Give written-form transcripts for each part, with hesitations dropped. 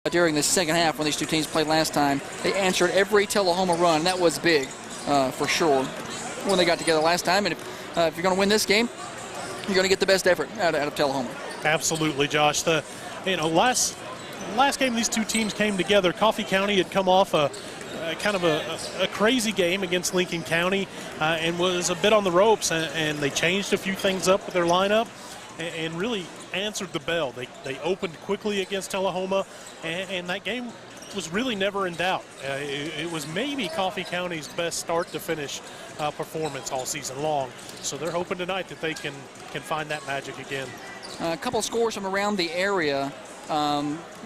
during the second half when these two teams played last time. They answered every Tullahoma run, and that was big for sure when they got together last time. And if you're going to win this game, you're going to get the best effort out of Tullahoma. Absolutely, Josh. Last game these two teams came together, Coffee County had come off a crazy game against Lincoln County and was a bit on the ropes, and they changed a few things up with their lineup and really answered the bell. They opened quickly against Tullahoma, and that game was really never in doubt. It was maybe Coffee County's best start to finish performance all season long. So they're hoping tonight that they can find that magic again. A couple scores from around the area.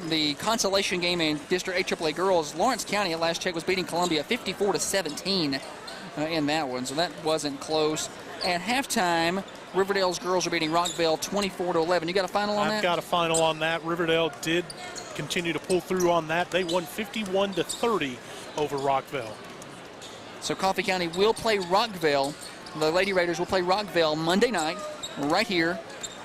The consolation game in District AAA girls, Lawrence County at last check was beating Columbia 54-17 in that one, so that wasn't close. At halftime, Riverdale's girls are beating Rockville 24-11. You got a final on that? I've got a final on that. Riverdale did continue to pull through on that. They won 51-30 over Rockville. So Coffee County will play Rockville. The Lady Raiders will play Rockville Monday night right here.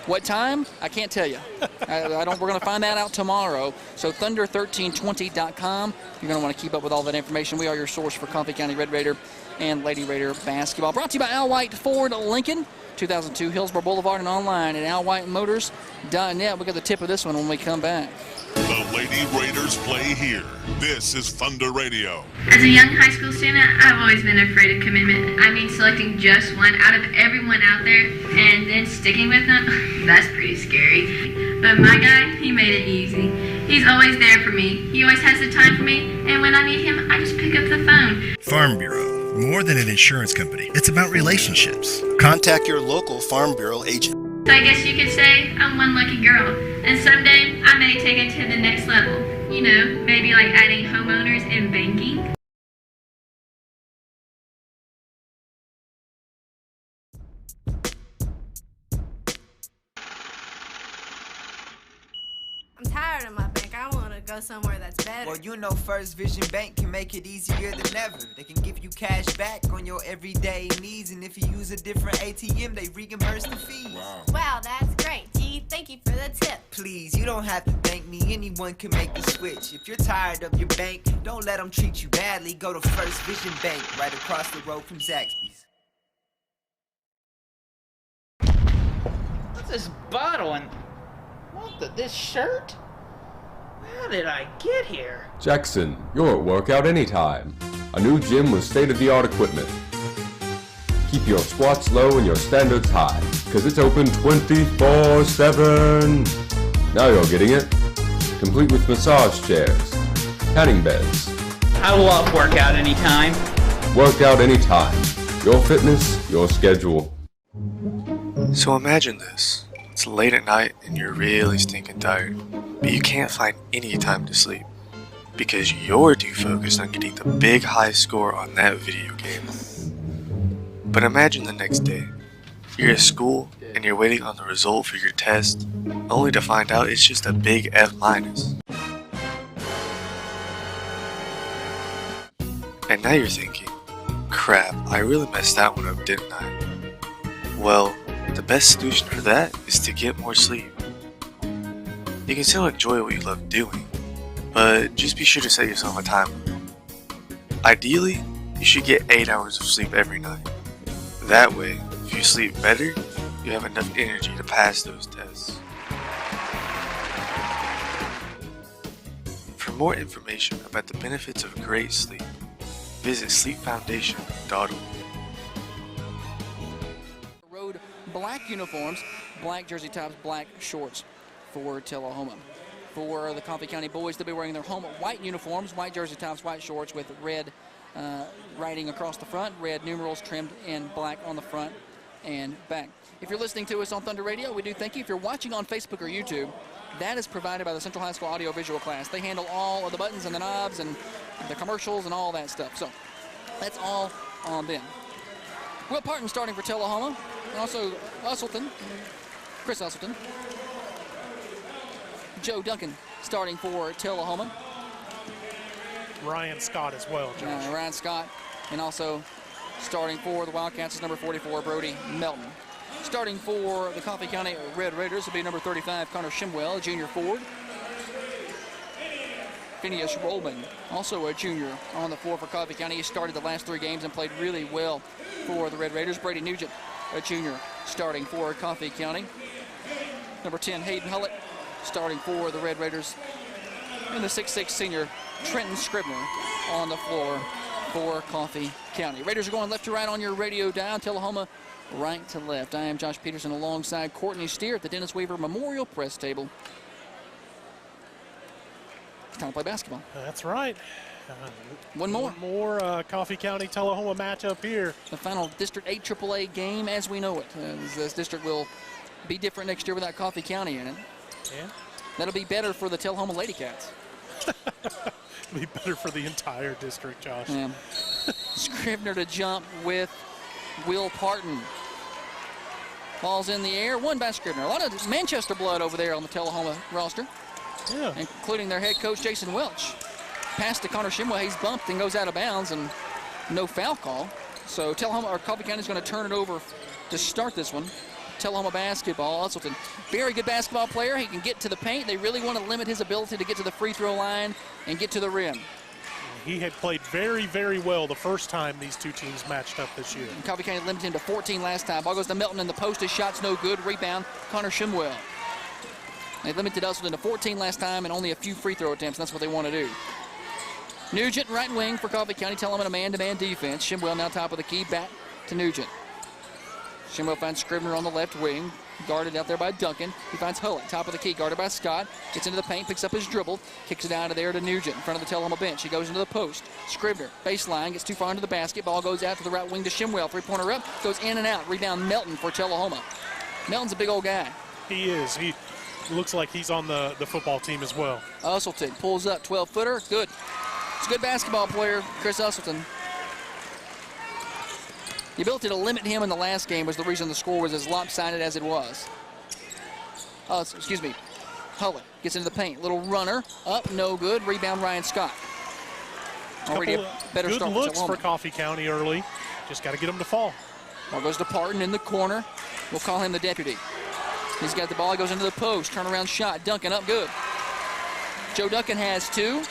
What time? I can't tell you. We're going to find that out tomorrow. So thunder1320.com. You're going to want to keep up with all that information. We are your source for Coffee County Red Raider and Lady Raider basketball. Brought to you by Al White Ford Lincoln, 2002 Hillsborough Boulevard, and online at alwhiteMotors.net. We'll get the tip of this one when we come back. The Lady Raiders play here. This is Thunder Radio. As a young high school student, I've always been afraid of commitment. I mean, selecting just one out of everyone out there and then sticking with them, that's pretty scary. But my guy, he made it easy. He's always there for me. He always has the time for me, and when I need him, I just pick up the phone. Farm Bureau, more than an insurance company. It's about relationships. Contact your local Farm Bureau agent. So I guess you could say I'm one lucky girl, and someday I may take it to the next level. You know, maybe like adding homeowners and banking. I'm tired of my bank. I want to go somewhere that's better. Well, you know First Vision Bank can make it easier than ever. They can give you cash back on your everyday needs, and if you use a different ATM, they reimburse the fees. Wow, that's great. Gee, thank you for the tip. Please, you don't have to thank me. Anyone can make the switch. If you're tired of your bank, don't let them treat you badly. Go to First Vision Bank right across the road from Zaxby's. What's this bottle and this shirt? How did I get here? Jackson, you're at workout anytime. A new gym with state-of-the-art equipment. Keep your squats low and your standards high, because it's open 24/7. Now you're getting it. Complete with massage chairs, tanning beds. I love workout anytime. Workout anytime. Your fitness, your schedule. So imagine this. It's late at night and you're really stinking tired, but you can't find any time to sleep because you're too focused on getting the big high score on that video game. But imagine the next day. You're at school and you're waiting on the result for your test, only to find out it's just a big F-. And now you're thinking, crap, I really messed that one up, didn't I? Well, the best solution for that is to get more sleep. You can still enjoy what you love doing, but just be sure to set yourself a timer. Ideally, you should get 8 hours of sleep every night. That way, if you sleep better, you have enough energy to pass those tests. For more information about the benefits of great sleep, visit sleepfoundation.org. Black uniforms, black jersey tops, black shorts for Tullahoma. For the Coffee County boys, they'll be wearing their home white uniforms, white jersey tops, white shorts with red writing across the front, red numerals trimmed in black on the front and back. If you're listening to us on Thunder Radio, we do thank you. If you're watching on Facebook or YouTube, that is provided by the Central High School Audio Visual class. They handle all of the buttons and the knobs and the commercials and all that stuff. So that's all on them. Will Parton starting for Tullahoma. And also Chris Usselton. Joe Duncan starting for Tullahoma. Ryan Scott as well, Josh. Ryan Scott. And also starting for the Wildcats is number 44, Brody Melton. Starting for the Coffee County Red Raiders will be number 35, Connor Shimwell, junior forward. Phineas Rollman, also a junior, on the floor for Coffee County. He started the last 3 games and played really well for the Red Raiders. Brady Nugent, a junior, starting for Coffee County. Number 10, Hayden Hullett, starting for the Red Raiders. And the 6'6" senior, Trenton Scribner, on the floor for Coffee County. Raiders are going left to right on your radio dial. Tullahoma right to left. I am Josh Peterson alongside Courtney Steer at the Dennis Weaver Memorial Press Table. It's time to play basketball. That's right. One more. One more Coffee County Tullahoma matchup here. The final District 8 AAA game as we know it. This district will be different next year without Coffee County in it. Yeah. That'll be better for the Tullahoma Lady Cats. It'll be better for the entire district, Josh. Yeah. Scribner to jump with Will Parton. Ball's in the air, won by Scribner. A lot of Manchester blood over there on the Tullahoma roster. Yeah. Including their head coach, Jason Welch. Pass to Connor Shimwell, he's bumped and goes out of bounds, and no foul call. So Tullahoma, or Coffee County, is going to turn it over to start this one. Tullahoma basketball. Usselton, very good basketball player. He can get to the paint. They really want to limit his ability to get to the free throw line and get to the rim. He had played very, very well the first time these two teams matched up this year. And Coffee County limited him to 14 last time. Ball goes to Melton in the post. His shot's no good. Rebound, Connor Shimwell. They limited Usselton to 14 last time and only a few free throw attempts. That's what they want to do. Nugent, right wing for Coffee County. Tullahoma a man-to-man defense. Shimwell now top of the key. Back to Nugent. Shimwell finds Scribner on the left wing, guarded out there by Duncan. He finds Hullett, top of the key, guarded by Scott. Gets into the paint, picks up his dribble, kicks it out of there to Nugent in front of the Tullahoma bench. He goes into the post. Scribner, baseline, gets too far into the basket. Ball goes out to the right wing to Shimwell. Three-pointer up, goes in and out. Rebound Melton for Tullahoma. Melton's a big old guy. He is. He looks like he's on the football team as well. Usselton pulls up, 12-footer, good. He's a good basketball player, Chris Usselton. The ability to limit him in the last game was the reason the score was as lopsided as it was. Excuse me. Hullett gets into the paint. Little runner. Up, no good. Rebound, Ryan Scott. Already a better start good looks for Coffee County early. Just got to get them to fall. Ball goes to Parton in the corner. We'll call him the deputy. He's got the ball. He goes into the post. Turnaround shot. Duncan up good. Joe Duncan has 2.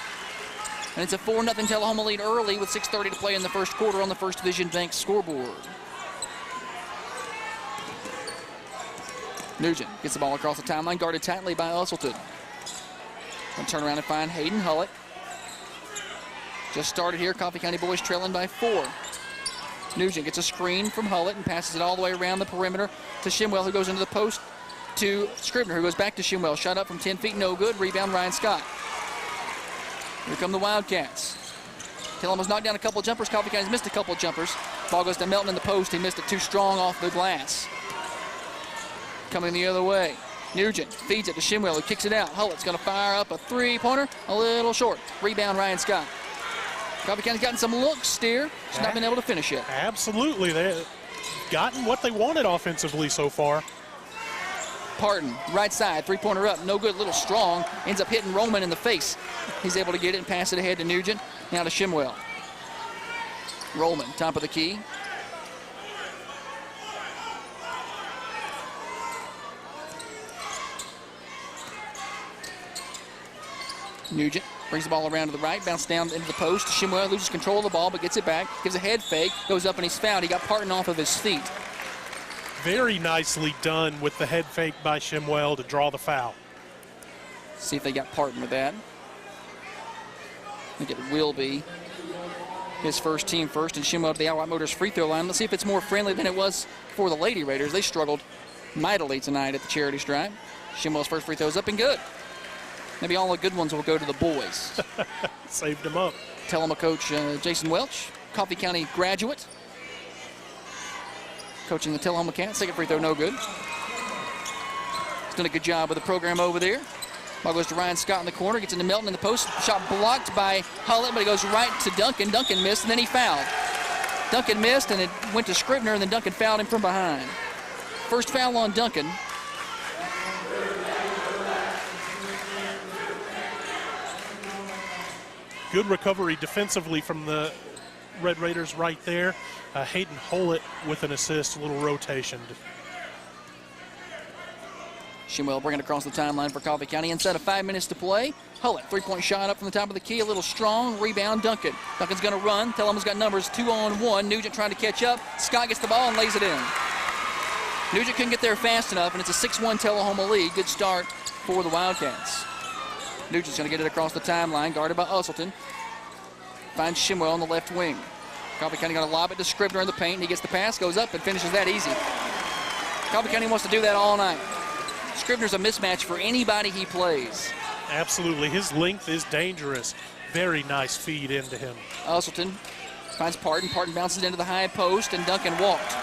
And it's a 4-0 Tullahoma lead early with 6:30 to play in the first quarter on the First Division Bank scoreboard. Nugent gets the ball across the timeline, guarded tightly by Usselton. And turn around and find Hayden Hullett. Just started here, Coffee County boys trailing by 4. Nugent gets a screen from Hullett and passes it all the way around the perimeter to Shimwell, who goes into the post to Scribner, who goes back to Shimwell. Shot up from 10 feet, no good. Rebound, Ryan Scott. Here come the Wildcats. Tullahoma's knocked down a couple jumpers. Coffee County's missed a couple jumpers. Ball goes to Melton in the post. He missed it too strong off the glass. Coming the other way. Nugent feeds it to Shimwell, who kicks it out. Hullett's going to fire up a three-pointer. A little short. Rebound, Ryan Scott. Coffee County's gotten some looks, Steer. Just not been able to finish it. Absolutely. They've gotten what they wanted offensively so far. Parton, right side, three-pointer up, no good, little strong. Ends up hitting Roman in the face. He's able to get it and pass it ahead to Nugent. Now to Shimwell. Roman, top of the key. Nugent brings the ball around to the right, bounces down into the post. Shimwell loses control of the ball, but gets it back. Gives a head fake, goes up and he's fouled. He got Parton off of his feet. Very nicely done with the head fake by Shimwell to draw the foul. See if they got Parton with that. I think it will be his first team first, and Shimwell to the Outright Motors free throw line. Let's see if it's more friendly than it was for the Lady Raiders. They struggled mightily tonight at the charity stripe. Shimwell's first free throw is up and good. Maybe all the good ones will go to the boys. Saved them up. Tullahoma coach Jason Welch, Coffee County graduate. Coaching the Tullahoma Cats. Second free throw, no good. He's done a good job with the program over there. Ball goes to Ryan Scott in the corner. Gets into Melton in the post. Shot blocked by Hullett, but it goes right to Duncan. Duncan missed, and then he fouled. Duncan missed, and it went to Scribner, and then Duncan fouled him from behind. First foul on Duncan. Good recovery defensively from the Red Raiders right there. Hayden Hullett with an assist, a little rotation. Shimwell bringing it across the timeline for Coffee County. Inside of 5 minutes to play. Hullett, three-point shot up from the top of the key, a little strong. Rebound, Duncan. Duncan's going to run. Tullahoma's got numbers 2-on-1. Nugent trying to catch up. Scott gets the ball and lays it in. Nugent couldn't get there fast enough, and it's a 6-1 Tullahoma lead. Good start for the Wildcats. Nugent's going to get it across the timeline, guarded by Usselton. Finds Shimwell on the left wing. Coffee County going to lob it to Scribner in the paint, and he gets the pass, goes up, and finishes that easy. Coffee County wants to do that all night. Scribner's a mismatch for anybody he plays. Absolutely. His length is dangerous. Very nice feed into him. Usselton finds Parton. Parton bounces into the high post, and Duncan walked.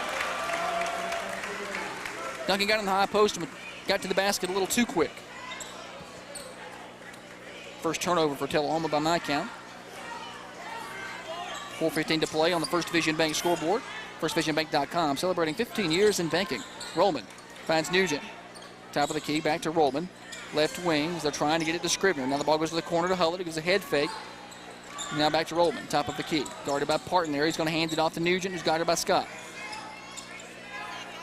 Duncan got in the high post and got to the basket a little too quick. First turnover for Tullahoma by my count. 4:15 to play on the First Vision Bank scoreboard. FirstVisionBank.com, celebrating 15 years in banking. Rollman finds Nugent. Top of the key, back to Rollman. Left wing, they're trying to get it to Scribner. Now the ball goes to the corner to Hullett. It gives a head fake. Now back to Rollman, top of the key. Guarded by Parton there. He's going to hand it off to Nugent, who's guarded by Scott.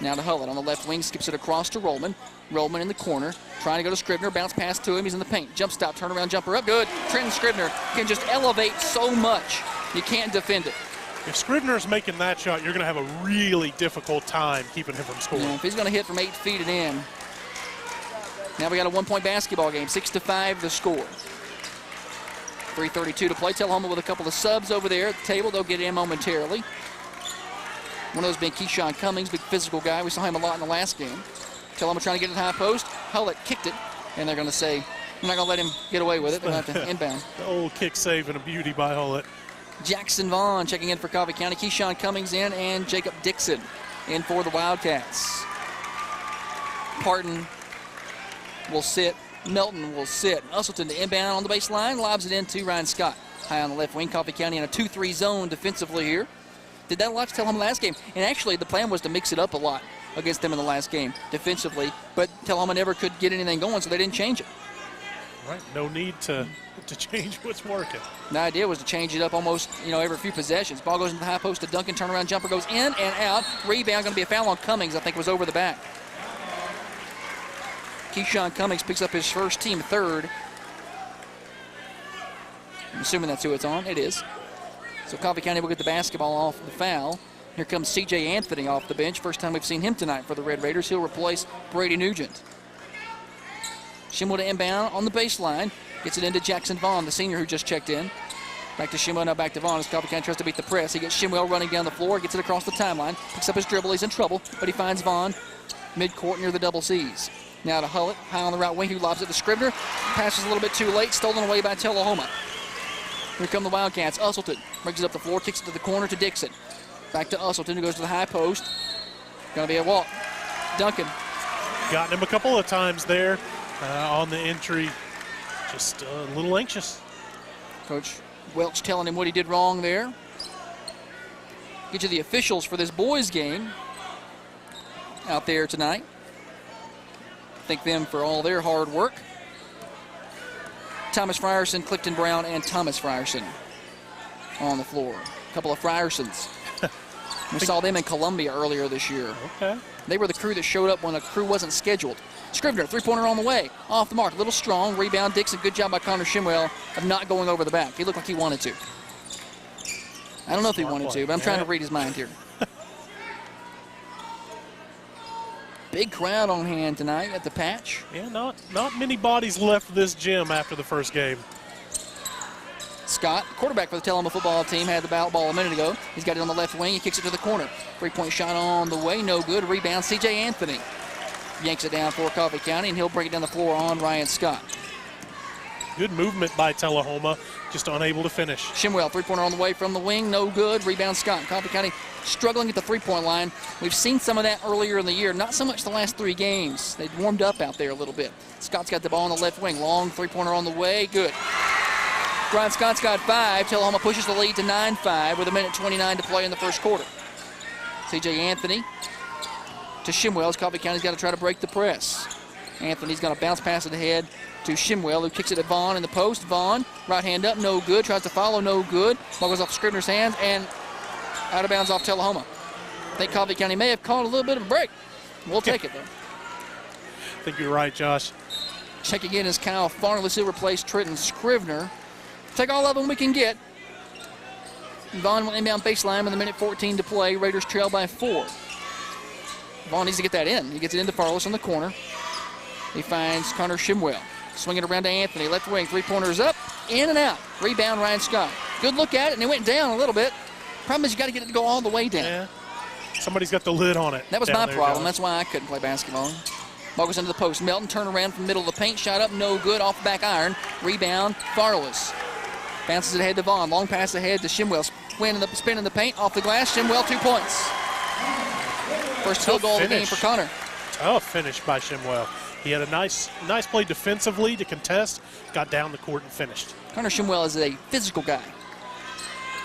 Now to Hullett on the left wing, skips it across to Rollman. Rollman in the corner, trying to go to Scribner. Bounce pass to him. He's in the paint. Jump stop, turnaround jumper up. Good. Trenton Scribner can just elevate so much. You can't defend it. If Scribner's making that shot, you're going to have a really difficult time keeping him from scoring. Yeah, if he's going to hit from 8 feet and in. Now we got a 1-point basketball game. 6-5 the score. 3:32 to play. Tullahoma with a couple of subs over there at the table. They'll get in momentarily. One of those being Keyshawn Cummings, big physical guy. We saw him a lot in the last game. Tullahoma trying to get it high post. Hullett kicked it, and they're going to say, we're not going to let him get away with it. They're going to have to inbound. The old kick save and a beauty by Hullett. Jackson Vaughn checking in for Coffee County. Keyshawn Cummings in, and Jacob Dixon in for the Wildcats. Parton will sit. Melton will sit. Usselton to inbound on the baseline, lobs it into Ryan Scott. High on the left wing. Coffee County in a 2-3 zone defensively here. Did that a lot to Tullahoma last game. And actually, the plan was to mix it up a lot against them in the last game defensively. But Tullahoma never could get anything going, so they didn't change it. Right. No need to change what's working. The idea was to change it up almost, every few possessions. Ball goes into the high post to Duncan. Turnaround jumper goes in and out. Rebound going to be a foul on Cummings. I think was over the back. Keyshawn Cummings picks up his first team third. I'm assuming that's who it's on. It is. So Coffee County will get the basketball off the foul. Here comes C.J. Anthony off the bench. First time we've seen him tonight for the Red Raiders. He'll replace Brady Nugent. Shimwell to inbound on the baseline. Gets it into Jackson Vaughn, the senior who just checked in. Back to Shimwell, now back to Vaughn as Coffee County tries to beat the press. He gets Shimwell running down the floor, gets it across the timeline, picks up his dribble. He's in trouble, but he finds Vaughn mid-court near the double C's. Now to Hullett, high on the right wing, who lobs it to Scribner. Passes a little bit too late, stolen away by Tullahoma. Here come the Wildcats. Usselton brings it up the floor, kicks it to the corner to Dixon. Back to Usselton, who goes to the high post. Going to be a walk. Duncan. Gotten him a couple of times there on the entry. Just a little anxious. Coach Welch telling him what he did wrong there. Get you the officials for this boys game out there tonight. Thank them for all their hard work. Thomas Frierson, Clifton Brown, and Thomas Frierson on the floor. A couple of Friersons. We saw them in Columbia earlier this year. Okay. They were the crew that showed up when a crew wasn't scheduled. Scribner, three-pointer on the way. Off the mark, a little strong. Rebound, Dixon. Good job by Connor Shimwell of not going over the back. He looked like he wanted to. I don't know if he wanted to, but I'm trying to read his mind here. Big crowd on hand tonight at the Patch. Yeah, not many bodies left this gym after the first game. Scott, quarterback for the Tullahoma football team, had the ball a minute ago. He's got it on the left wing. He kicks it to the corner. Three-point shot on the way. No good. Rebound, C.J. Anthony. Yanks it down for Coffee County, and he'll break it down the floor on Ryan Scott. Good movement by Tullahoma, just unable to finish. Shimwell, three-pointer on the way from the wing. No good. Rebound, Scott. Coffee County struggling at the three-point line. We've seen some of that earlier in the year. Not so much the last 3 games. They've warmed up out there a little bit. Scott's got the ball on the left wing. Long three-pointer on the way. Good. Ryan Scott's got 5. Tullahoma pushes the lead to 9-5 with 1:29 to play in the first quarter. C.J. Anthony to Shimwell. Coffee County's got to try to break the press. Anthony's going to bounce pass it ahead to Shimwell, who kicks it at Vaughn in the post. Vaughn, right hand up, no good. Tries to follow, no good. Ball goes off Scribner's hands and out of bounds off Tullahoma. I think Coffee County may have called a little bit of a break. We'll take it, though. I think you're right, Josh. Checking in is Kyle Farless. He'll replace Trenton Scrivener. Take all of them we can get. Vaughn will inbound baseline with a minute 14 to play. Raiders trail by 4. Vaughn needs to get that in. He gets it into Farless on the corner. He finds Connor Shimwell. Swinging around to Anthony. Left wing. Three-pointers up. In and out. Rebound, Ryan Scott. Good look at it, and it went down a little bit. Problem is you got to get it to go all the way down. Yeah. Somebody's got the lid on it. That was my problem. Josh. That's why I couldn't play basketball. Ball goes into the post. Melton turn around from the middle of the paint. Shot up, no good. Off the back iron. Rebound, Farless. Bounces it ahead to Vaughn. Long pass ahead to Shimwell. Spin in the paint. Off the glass. Shimwell, 2 points. First field goal of the game for Connor. Tough finish by Shimwell. He had a nice play defensively to contest. Got down the court and finished. Connor Shimwell is a physical guy.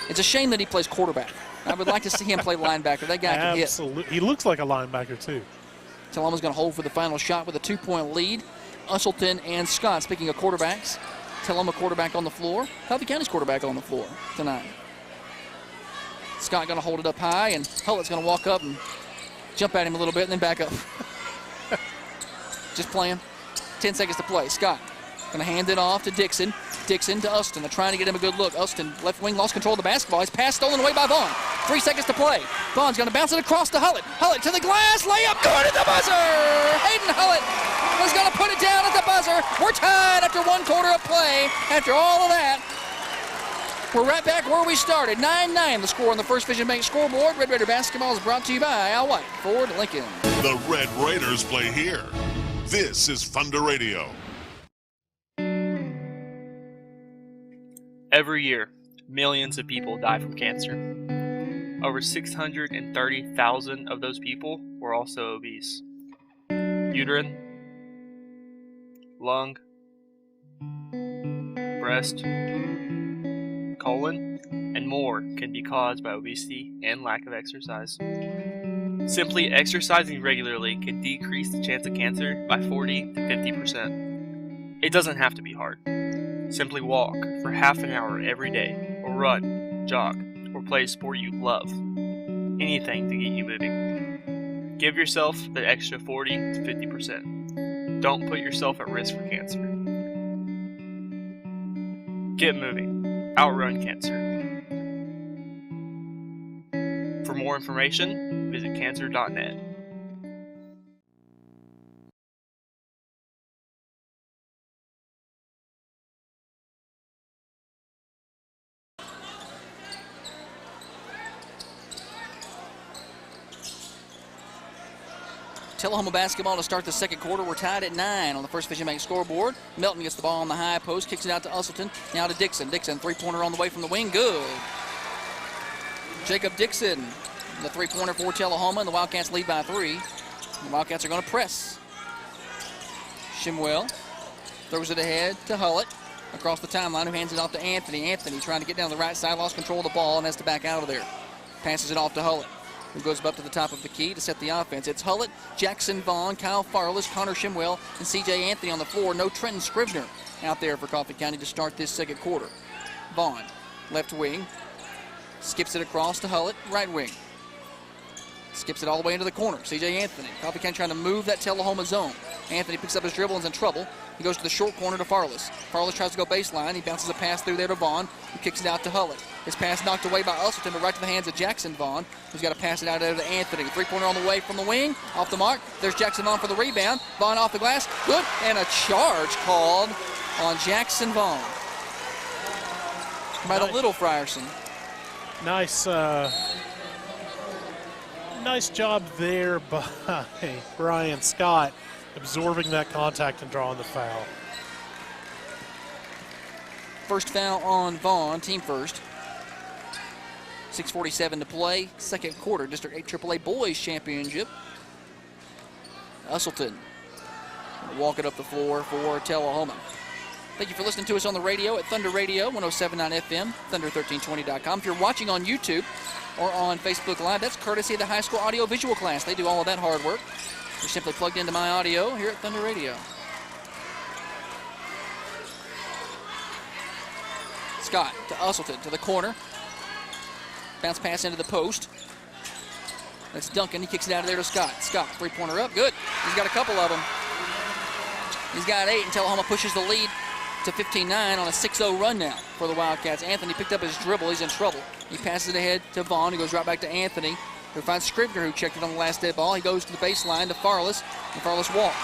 It's a shame that he plays quarterback. I would like to see him play linebacker. That guy can hit. Absolutely. He looks like a linebacker, too. Tullahoma's going to hold for the final shot with a 2-point lead. Usselton and Scott, speaking of quarterbacks, Tullahoma quarterback on the floor. Coffee County's quarterback on the floor tonight. Scott going to hold it up high, and Hullett's going to walk up and jump at him a little bit and then back up. Just playing. 10 seconds to play. Scott going to hand it off to Dixon. Dixon to Uston. They're trying to get him a good look. Uston, left wing, lost control of the basketball. His pass stolen away by Vaughn. 3 seconds to play. Vaughn's going to bounce it across to Hullett. Hullett to the glass. Layup. Good at the buzzer. Hayden Hullett is going to put it down at the buzzer. We're tied after 1 quarter of play. After all of that, we're right back where we started. 9-9 the score on the First Vision Bank scoreboard. Red Raider basketball is brought to you by Al White, Ford, Lincoln. The Red Raiders play here. This is Thunder Radio. Every year, millions of people die from cancer. Over 630,000 of those people were also obese. Uterine, lung, breast, colon, and more can be caused by obesity and lack of exercise. Simply exercising regularly can decrease the chance of cancer by 40 to 50%. It doesn't have to be hard. Simply walk for half an hour every day, or run, jog, or play a sport you love. Anything to get you moving. Give yourself the extra 40 to 50%. Don't put yourself at risk for cancer. Get moving. Outrun cancer. For more information, visit cancer.net. Tullahoma basketball to start the second quarter. We're tied at 9 on the First Vision Bank scoreboard. Melton gets the ball on the high post, kicks it out to Usselton. Now to Dixon. Dixon, three-pointer on the way from the wing. Good. Jacob Dixon, the three-pointer for Tullahoma, and the Wildcats lead by 3. The Wildcats are going to press. Shimwell throws it ahead to Hullett across the timeline, who hands it off to Anthony. Anthony trying to get down the right side, lost control of the ball, and has to back out of there. Passes it off to Hullett, who goes up to the top of the key to set the offense. It's Hullett, Jackson Vaughn, Kyle Farless, Connor Shimwell, and C.J. Anthony on the floor. No Trenton Scrivener out there for Coffee County to start this second quarter. Vaughn, left wing, skips it across to Hullett, right wing. Skips it all the way into the corner. C.J. Anthony. Coffee County trying to move that Tullahoma zone. Anthony picks up his dribble and is in trouble. He goes to the short corner to Farless. Farless tries to go baseline. He bounces a pass through there to Vaughn, who kicks it out to Hullett. His pass knocked away by Usselton, but right to the hands of Jackson Vaughn, who's got to pass it out there to Anthony. Three-pointer on the way from the wing. Off the mark. There's Jackson Vaughn for the rebound. Vaughn off the glass. Good. And a charge called on Jackson Vaughn by the Little Frierson. Nice job there by Brian Scott, absorbing that contact and drawing the foul. First foul on Vaughn, team first. 6:47 to play, second quarter, District 8 AAA Boys Championship. Usselton walk it up the floor for Tullahoma. Thank you for listening to us on the radio at Thunder Radio, 107.9 FM, thunder1320.com. If you're watching on YouTube or on Facebook Live, that's courtesy of the high school audio visual class. They do all of that hard work. You're simply plugged into my audio here at Thunder Radio. Scott to Usselton to the corner. Bounce pass into the post. That's Duncan. He kicks it out of there to Scott. Scott, three-pointer up. Good. He's got a couple of them. He's got 8, and Tullahoma pushes the lead to 15-9 on a 6-0 run now for the Wildcats. Anthony picked up his dribble. He's in trouble. He passes it ahead to Vaughn, who goes right back to Anthony, who finds Scribner, who checked it on the last dead ball. He goes to the baseline to Farless, and Farless walked.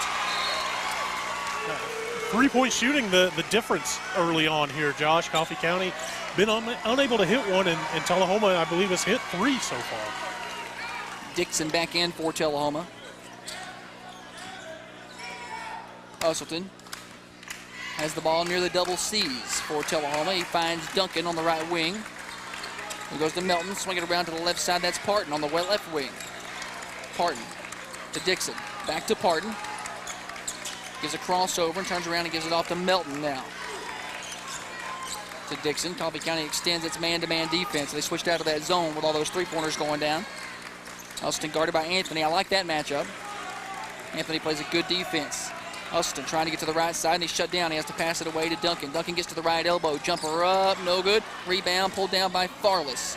Three-point shooting, the difference early on here, Josh. Coffee County been unable to hit one, and Tullahoma, I believe, has hit 3 so far. Dixon back in for Tullahoma. Usselton has the ball near the double C's for Tullahoma. He finds Duncan on the right wing. He goes to Melton, swing it around to the left side. That's Parton on the left wing. Parton to Dixon. Back to Parton. Gives a crossover and turns around and gives it off to Melton now. To Dixon. Coffee County extends its man-to-man defense. They switched out of that zone with all those three-pointers going down. Elston guarded by Anthony. I like that matchup. Anthony plays a good defense. Elston trying to get to the right side, and he's shut down. He has to pass it away to Duncan. Duncan gets to the right elbow. Jumper up, no good. Rebound pulled down by Farless.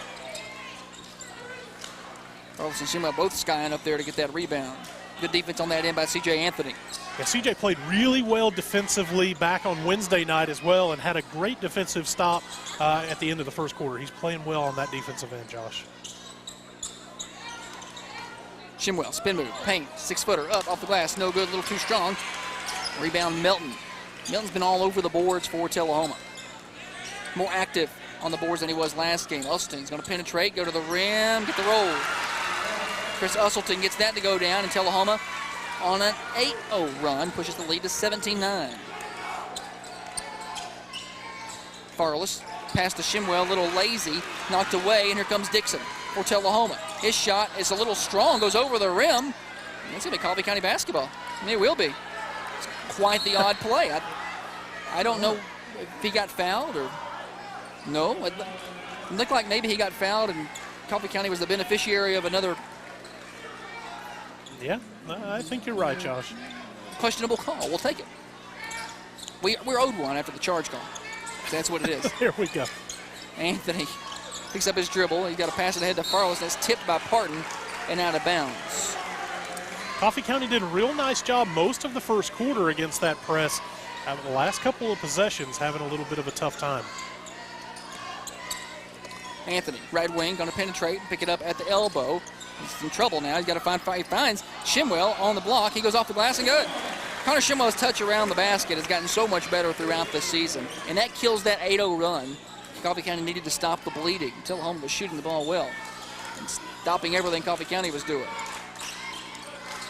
Farless and Shima both skying up there to get that rebound. Good defense on that end by C.J. Anthony. Yeah, C.J. played really well defensively back on Wednesday night as well, and had a great defensive stop at the end of the first quarter. He's playing well on that defensive end, Josh. Shimwell, spin move, paint, 6-footer, up, off the glass, no good, a little too strong. Rebound, Melton. Melton's been all over the boards for Tullahoma. More active on the boards than he was last game. Usselton's going to penetrate, go to the rim, get the roll. Chris Usselton gets that to go down, and Tullahoma on an 8-0 run pushes the lead to 17-9. Farless pass to Shimwell, a little lazy, knocked away, and here comes Dixon for Tullahoma. His shot is a little strong, goes over the rim. It's going to be Coffee County basketball. I mean, it will be. It's quite the odd play. I don't know if he got fouled or no. It looked like maybe he got fouled and Coffee County was the beneficiary of another. Yeah, I think you're right, Josh. Questionable call. We'll take it. We're owed one after the charge call. That's what it is. Here we go. Anthony picks up his dribble. He's got to pass it ahead to Farless. That's tipped by Parton and out of bounds. Coffee County did a real nice job most of the first quarter against that press. The last couple of possessions having a little bit of a tough time. Anthony, right wing, going to penetrate, pick it up at the elbow. He's in trouble now. He's got to he finds Shimwell on the block. He goes off the glass and good. Connor Shimwell's touch around the basket has gotten so much better throughout the season, and that kills that 8-0 run. Coffee County needed to stop the bleeding. Tullahoma was shooting the ball well and stopping everything Coffee County was doing.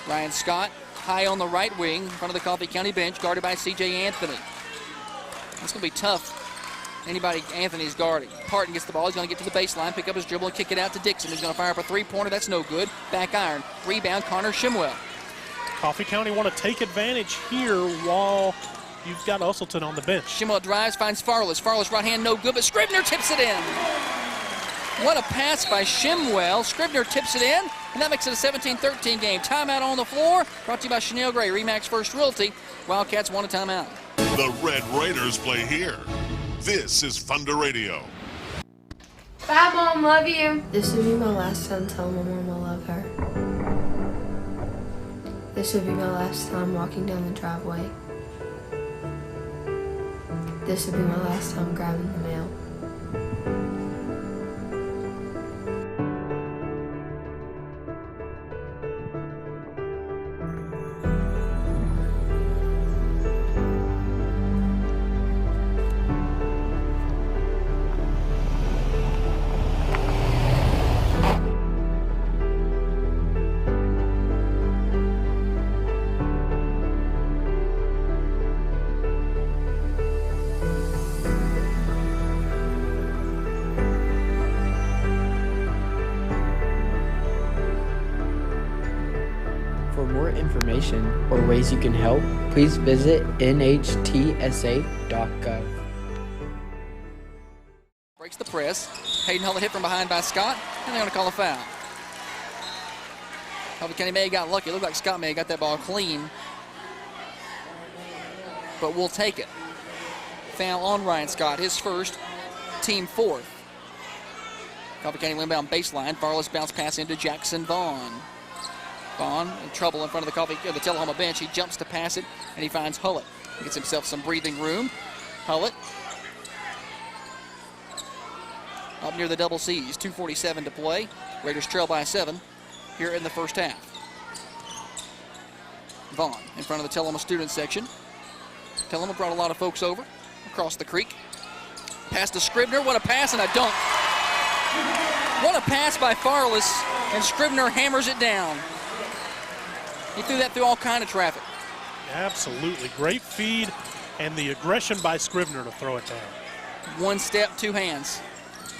Ryan Scott, high on the right wing, in front of the Coffee County bench, guarded by C.J. Anthony. It's going to be tough. Anybody Anthony's guarding. Parton gets the ball. He's going to get to the baseline, pick up his dribble, and kick it out to Dixon. He's going to fire up a three-pointer. That's no good. Back iron. Rebound, Connor Shimwell. Coffee County want to take advantage here while you've got Usselton on the bench. Shimwell drives, finds Farless. Farless right hand, no good, but Scribner tips it in. What a pass by Shimwell. Scribner tips it in, and that makes it a 17-13 game. Timeout on the floor. Brought to you by Chanel Gray, Remax First Realty. Wildcats want a timeout. The Red Raiders play here. This is Thunder Radio. Bye, Mom. Love you. This will be my last time telling my mom I love her. This will be my last time walking down the driveway. This will be my last time grabbing the mail. Or ways you can help, please visit nhtsa.gov. Breaks the press. Hayden Hullett hit from behind by Scott, and they're going to call a foul. Coffee County may have got lucky. It looked like Scott may have got that ball clean, but we'll take it. Foul on Ryan Scott, his first, team fourth. Coffee County inbound baseline. Farless bounce pass into Jackson Vaughn. Vaughn in trouble in front of the Tullahoma bench. He jumps to pass it, and he finds Hullett. Gets himself some breathing room. Hullett up near the double C's. 2:47 to play. Raiders trail by 7 here in the first half. Vaughn in front of the Tullahoma student section. Tullahoma brought a lot of folks over across the creek. Pass to Scribner. What a pass and a dunk. What a pass by Farless, and Scribner hammers it down. He threw that through all kind of traffic. Absolutely. Great feed and the aggression by Scribner to throw it down. One step, two hands.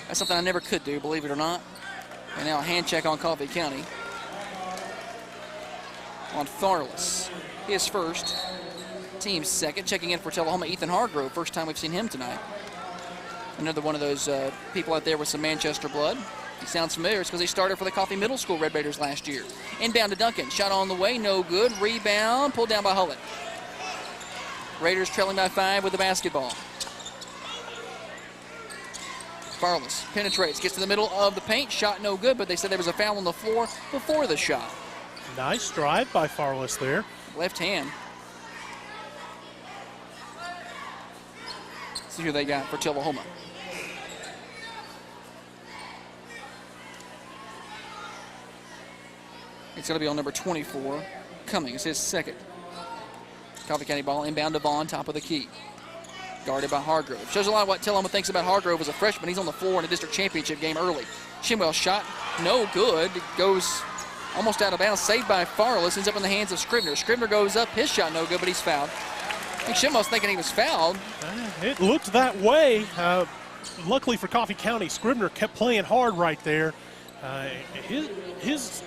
That's something I never could do, believe it or not. And now a hand check on Coffee County. On Farless. His first. Team's second. Checking in for Tullahoma, Ethan Hargrove. First time we've seen him tonight. Another one of those people out there with some Manchester blood. He sounds familiar. It's because he started for the Coffee Middle School Red Raiders last year. Inbound to Duncan. Shot on the way. No good. Rebound. Pulled down by Hullett. Raiders trailing by 5 with the basketball. Farless penetrates. Gets to the middle of the paint. Shot no good, but they said there was a foul on the floor before the shot. Nice drive by Farless there. Left hand. See who they got for Tullahoma. It's going to be on number 24. Cummings, his second. Coffee County ball inbound to Vaughn, top of the key. Guarded by Hargrove. Shows a lot of what Tullahoma thinks about Hargrove as a freshman. He's on the floor in a district championship game early. Shimwell shot, no good. It goes almost out of bounds. Saved by Farless. Ends up in the hands of Scribner. Scribner goes up. His shot no good, but he's fouled. I think Shimwell's thinking he was fouled. It looked that way. Luckily for Coffee County, Scribner kept playing hard right there.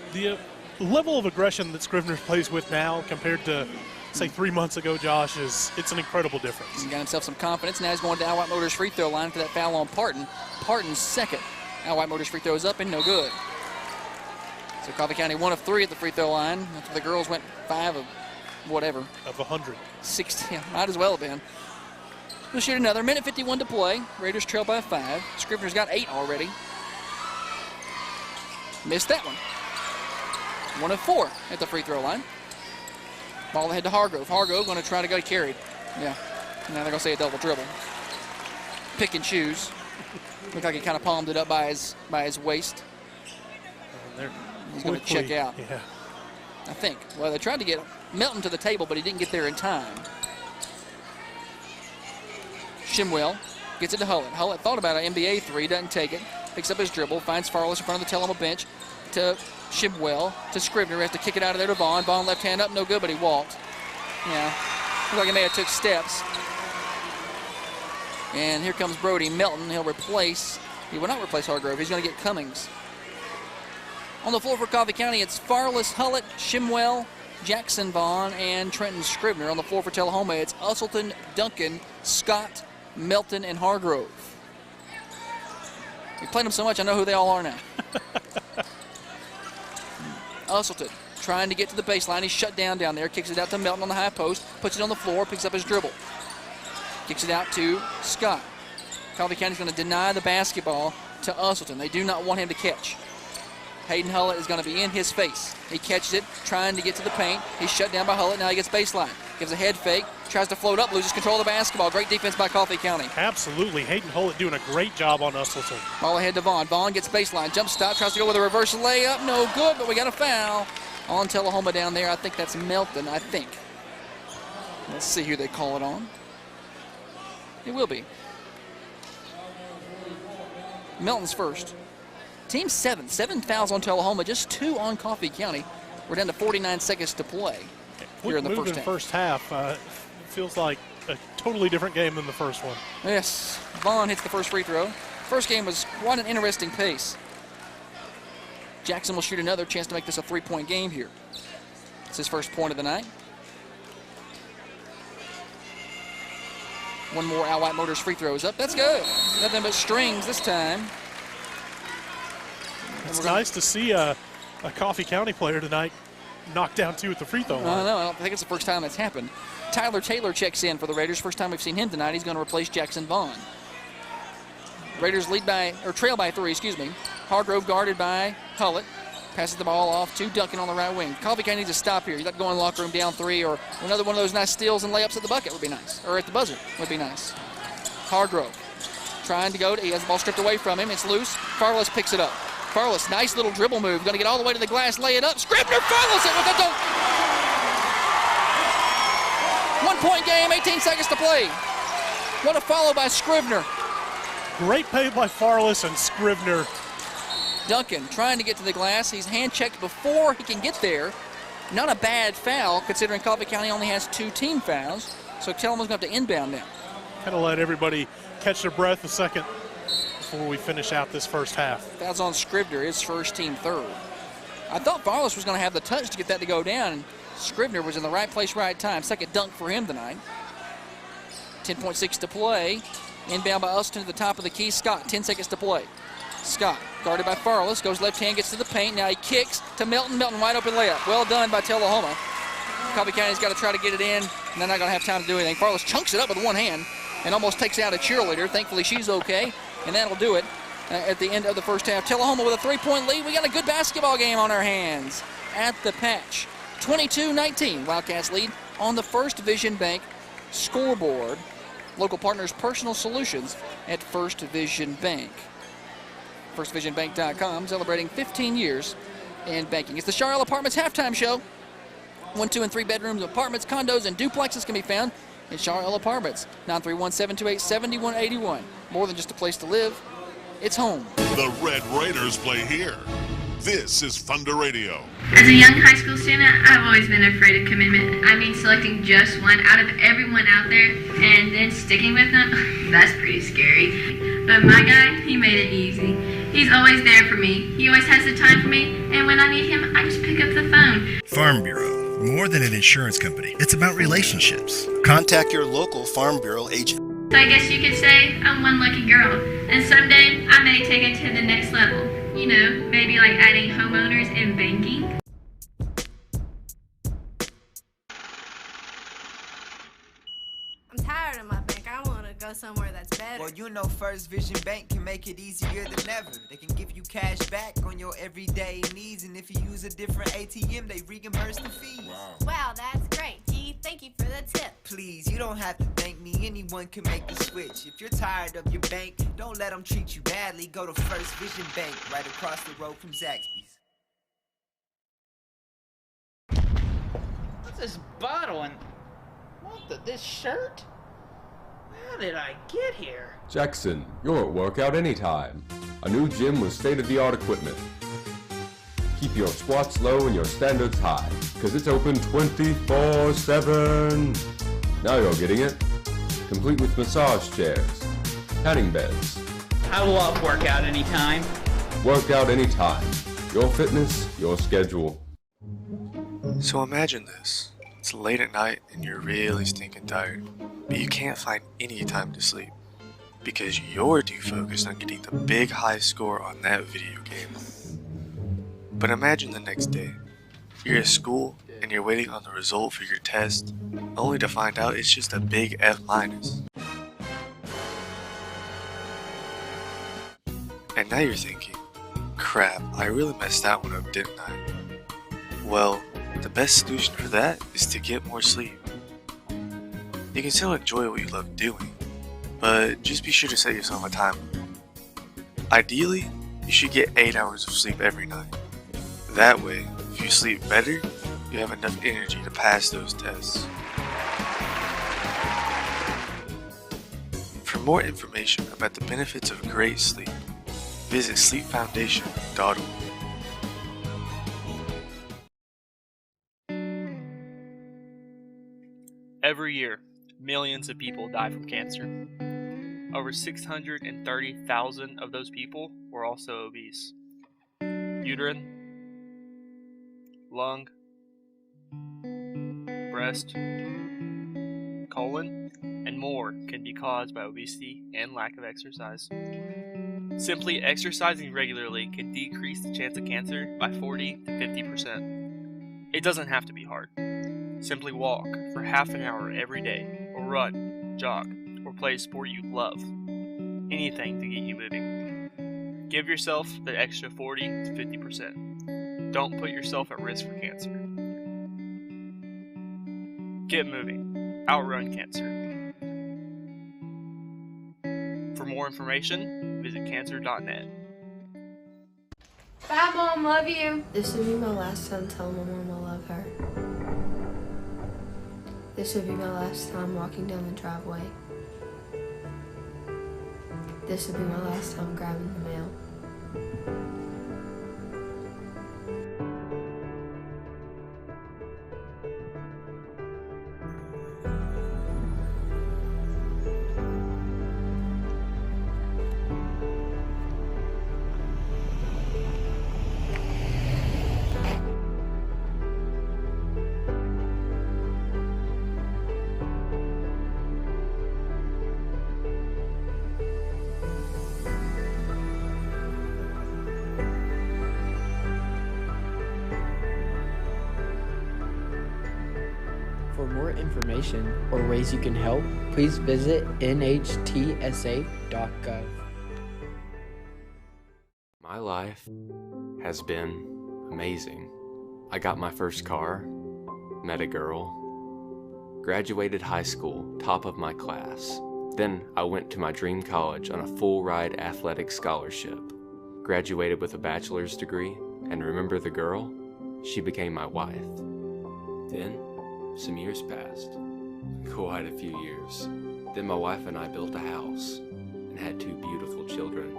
The level of aggression that Scribner plays with now compared to, say, 3 months ago, Josh, it's an incredible difference. He got himself some confidence. Now he's going to Al White Motors free throw line for that foul on Parton. Parton's second. Al White Motors free throw is up and no good. So Coffee County 1 of 3 at the free throw line. After the girls went 5 of whatever. Of 100. 16, might as well have been. We'll shoot another. Minute 51 to play. Raiders trail by 5. Scribner's got 8 already. Missed that one. 1 of 4 at the free throw line. Ball ahead to Hargrove. Hargrove going to try to go carried. Yeah. Now they're going to say a double dribble. Pick and choose. Looked like he kind of palmed it up by his waist. He's going to check out. Yeah. I think. Well, they tried to get Melton to the table, but he didn't get there in time. Shimwell gets it to Hullett. Hullett thought about an NBA 3, doesn't take it. Picks up his dribble, finds Farless in front of the Tullahoma bench. To Shimwell, to Scribner. He has to kick it out of there to Vaughn. Vaughn left hand up, no good, but he walked. Yeah, looks like he may have took steps. And here comes Brody Melton. He will not replace Hargrove. He's going to get Cummings. On the floor for Coffee County, it's Farless, Hullett, Shimwell, Jackson Vaughn, and Trenton Scribner. On the floor for Tullahoma, it's Usselton, Duncan, Scott, Melton, and Hargrove. We played them so much, I know who they all are now. Usselton trying to get to the baseline. He's shut down there. Kicks it out to Melton on the high post. Puts it on the floor. Picks up his dribble. Kicks it out to Scott. Coffee County's going to deny the basketball to Usselton. They do not want him to catch. Hayden Hullett is going to be in his face. He catches it, trying to get to the paint. He's shut down by Hullett. Now he gets baseline. Gives a head fake. Tries to float up. Loses control of the basketball. Great defense by Coffee County. Absolutely. Hayden Hullett doing a great job on Usselton. Ball ahead to Vaughn. Vaughn gets baseline. Jump stop. Tries to go with a reverse layup. No good, but we got a foul on Tullahoma down there. I think that's Melton, I think. Let's see who they call it on. It will be. Melton's first. Team 7 fouls on Tullahoma, just 2 on Coffee County. We're down to 49 seconds to play here in the first half. Feels like a totally different game than the first one. Yes, Vaughn hits the first free throw. First game was quite an interesting pace. Jackson will shoot another, chance to make this a 3-point game here. It's his first point of the night. One more Al White Motors free throw is up. That's good. Nothing but strings this time. It's nice to see a Coffee County player tonight knock down 2 at the free throw line. I don't think it's the first time that's happened. Tyler Taylor checks in for the Raiders. First time we've seen him tonight. He's going to replace Jackson Vaughn. Raiders trail by 3, Hargrove guarded by Hullett. Passes the ball off to Duncan on the right wing. Coffee County needs to stop here. You'd like to go in the locker room down 3, or another one of those nice steals and layups at the bucket would be nice. Or at the buzzer would be nice. Hargrove trying to go. He has the ball stripped away from him. It's loose. Farless picks it up. Farless, nice little dribble move. Going to get all the way to the glass, lay it up. Scribner follows it with a dunk. 1-point game, 18 seconds to play. What a follow by Scribner. Great play by Farless and Scribner. Duncan trying to get to the glass. He's hand-checked before he can get there. Not a bad foul, considering Coffee County only has 2 team fouls. So Tullahoma's going to have to inbound now. Kind of let everybody catch their breath a second before we finish out this first half. Fouls on Scribner, his first, team third. I thought Farless was going to have the touch to get that to go down, and Scribner was in the right place, right time. Second dunk for him tonight. 10.6 to play. Inbound by Uston to the top of the key. Scott, 10 seconds to play. Scott, guarded by Farless, goes left hand, gets to the paint. Now he kicks to Melton. Melton, wide open layup. Well done by Tullahoma. Coffee County's got to try to get it in, and they're not going to have time to do anything. Farless chunks it up with one hand and almost takes out a cheerleader. Thankfully, she's okay, and that'll do it at the end of the first half. Tullahoma with a 3-point lead. We got a good basketball game on our hands at the patch. 22-19, Wildcats lead on the First Vision Bank scoreboard. Local partners, Personal Solutions at First Vision Bank. FirstVisionBank.com, celebrating 15 years in banking. It's the Charlotte Apartments halftime show. 1, 2, and 3 bedrooms, apartments, condos, and duplexes can be found in Charlotte Apartments. 931-728-7181. More than just a place to live, it's home. The Red Raiders play here. This is Thunder Radio. As a young high school student, I've always been afraid of commitment. I mean, selecting just one out of everyone out there and then sticking with them, that's pretty scary. But my guy, he made it easy. He's always there for me. He always has the time for me, and when I need him, I just pick up the phone. Farm Bureau, more than an insurance company. It's about relationships. Contact your local Farm Bureau agent. So I guess you could say I'm one lucky girl, and someday I may take it to the next level. You know, maybe like adding homeowners and banking. I'm tired of my bank. I want to go somewhere that's better. Well, you know First Vision Bank can make it easier than ever. They can give you cash back on your everyday needs, and if you use a different ATM, they reimburse the fees. Wow, that's great. Gee, thank you for the tip. Please, you don't have to thank me. Anyone can make the switch. If you're tired of your bank, don't let them treat you badly. Go to First Vision Bank, right across the road from Zaxby's. What's this bottle and this shirt? How did I get here? Jackson, you're at workout anytime. A new gym with state-of-the-art equipment. Keep your squats low and your standards high, because it's open 24/7. Now you're getting it. Complete with massage chairs, tanning beds. I love workout anytime. Workout anytime. Your fitness, your schedule. So imagine this. It's late at night and you're really stinking tired, but you can't find any time to sleep because you're too focused on getting the big high score on that video game. But imagine the next day. You're at school and you're waiting on the result for your test, only to find out it's just a big F-. And now you're thinking, crap, I really messed that one up, didn't I? Well, the best solution for that is to get more sleep. You can still enjoy what you love doing, but just be sure to set yourself a timer. Ideally, you should get 8 hours of sleep every night. That way, if you sleep better, you have enough energy to pass those tests. For more information about the benefits of great sleep, visit sleepfoundation.org. Every year, millions of people die from cancer. Over 630,000 of those people were also obese. Uterine, lung, breast, colon, and more can be caused by obesity and lack of exercise. Simply exercising regularly can decrease the chance of cancer by 40 to 50%. It doesn't have to be hard. Simply walk for half an hour every day, or run, jog, or play a sport you love. Anything to get you moving. Give yourself the extra 40 to 50%. Don't put yourself at risk for cancer. Get moving. Outrun cancer. For more information, visit cancer.net. Bye, Mom. Love you. This will be my last time telling my mom I love her. This will be my last time walking down the driveway. This will be my last time grabbing the mail. For more information or ways you can help, please visit nhtsa.gov. My life has been amazing. I got my first car, met a girl, graduated high school, top of my class. Then I went to my dream college on a full-ride athletic scholarship, graduated with a bachelor's degree, and remember the girl? She became my wife. Then some years passed, quite a few years. Then my wife and I built a house and had 2 beautiful children.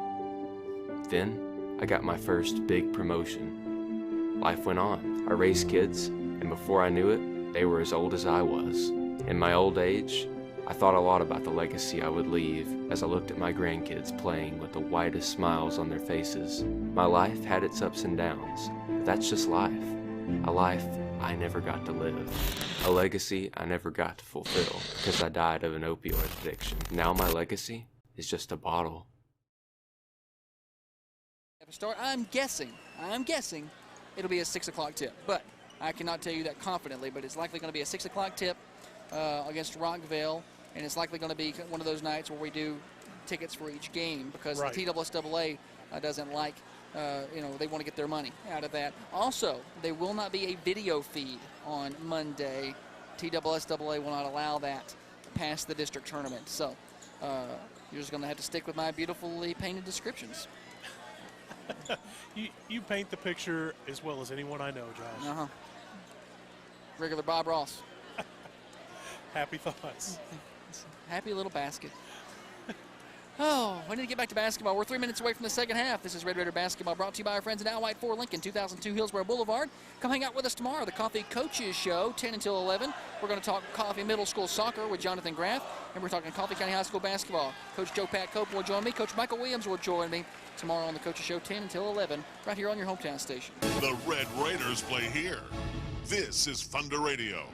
Then I got my first big promotion. Life went on. I raised kids, and before I knew it, they were as old as I was. In my old age, I thought a lot about the legacy I would leave as I looked at my grandkids playing with the widest smiles on their faces. My life had its ups and downs, but that's just life. A life I never got to live. A legacy I never got to fulfill because I died of an opioid addiction. Now my legacy is just a bottle. I'm guessing it'll be a 6 o'clock tip, but I cannot tell you that confidently, but it's likely going to be a 6 o'clock tip against Rockville, and it's likely going to be one of those nights where we do tickets for each game because the TSSAA doesn't like, they want to get their money out of that. Also, there will not be a video feed on Monday. TSSAA will not allow that past the district tournament, so you're just going to have to stick with my beautifully painted descriptions. You paint the picture as well as anyone I know, Josh. Uh-huh. Regular Bob Ross. Happy thoughts. Happy little basket. Oh, we need to get back to basketball. We're 3 minutes away from the second half. This is Red Raider Basketball brought to you by our friends at Al White 4 Lincoln, 2002 Hillsborough Boulevard. Come hang out with us tomorrow, the Coffee Coaches Show, 10 until 11. We're going to talk Coffee Middle School Soccer with Jonathan Graff, and we're talking Coffee County High School Basketball. Coach Joe Pat Cope will join me. Coach Michael Williams will join me tomorrow on the Coaches Show, 10 until 11, right here on your hometown station. The Red Raiders play here. This is Thunder Radio.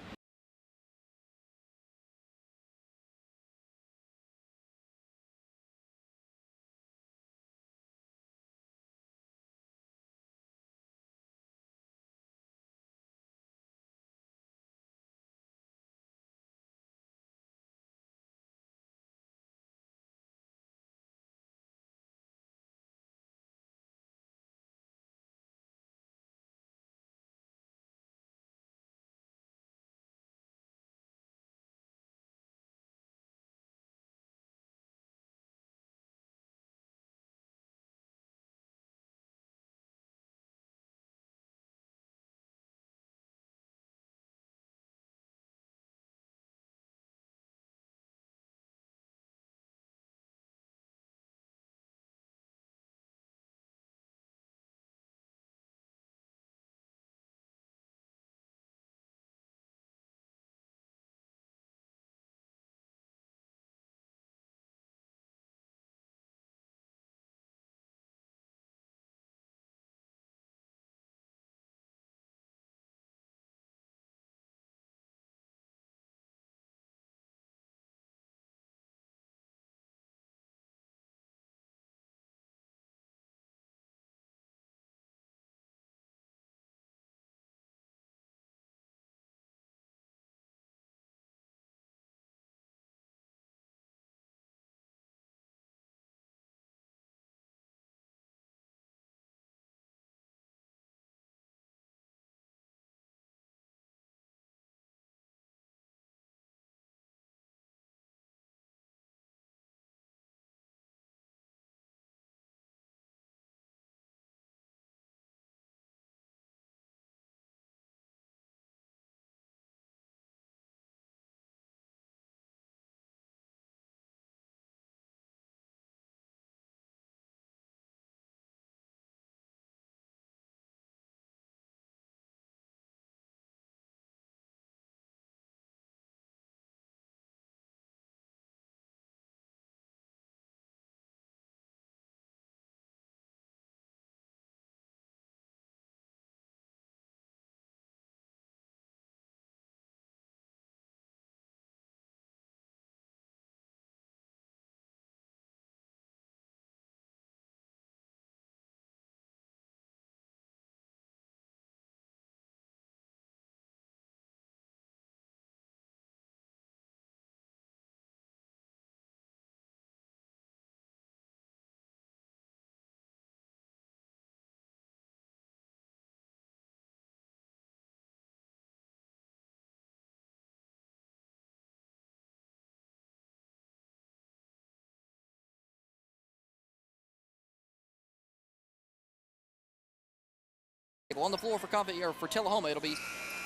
basketball. On the floor for Tullahoma, it'll be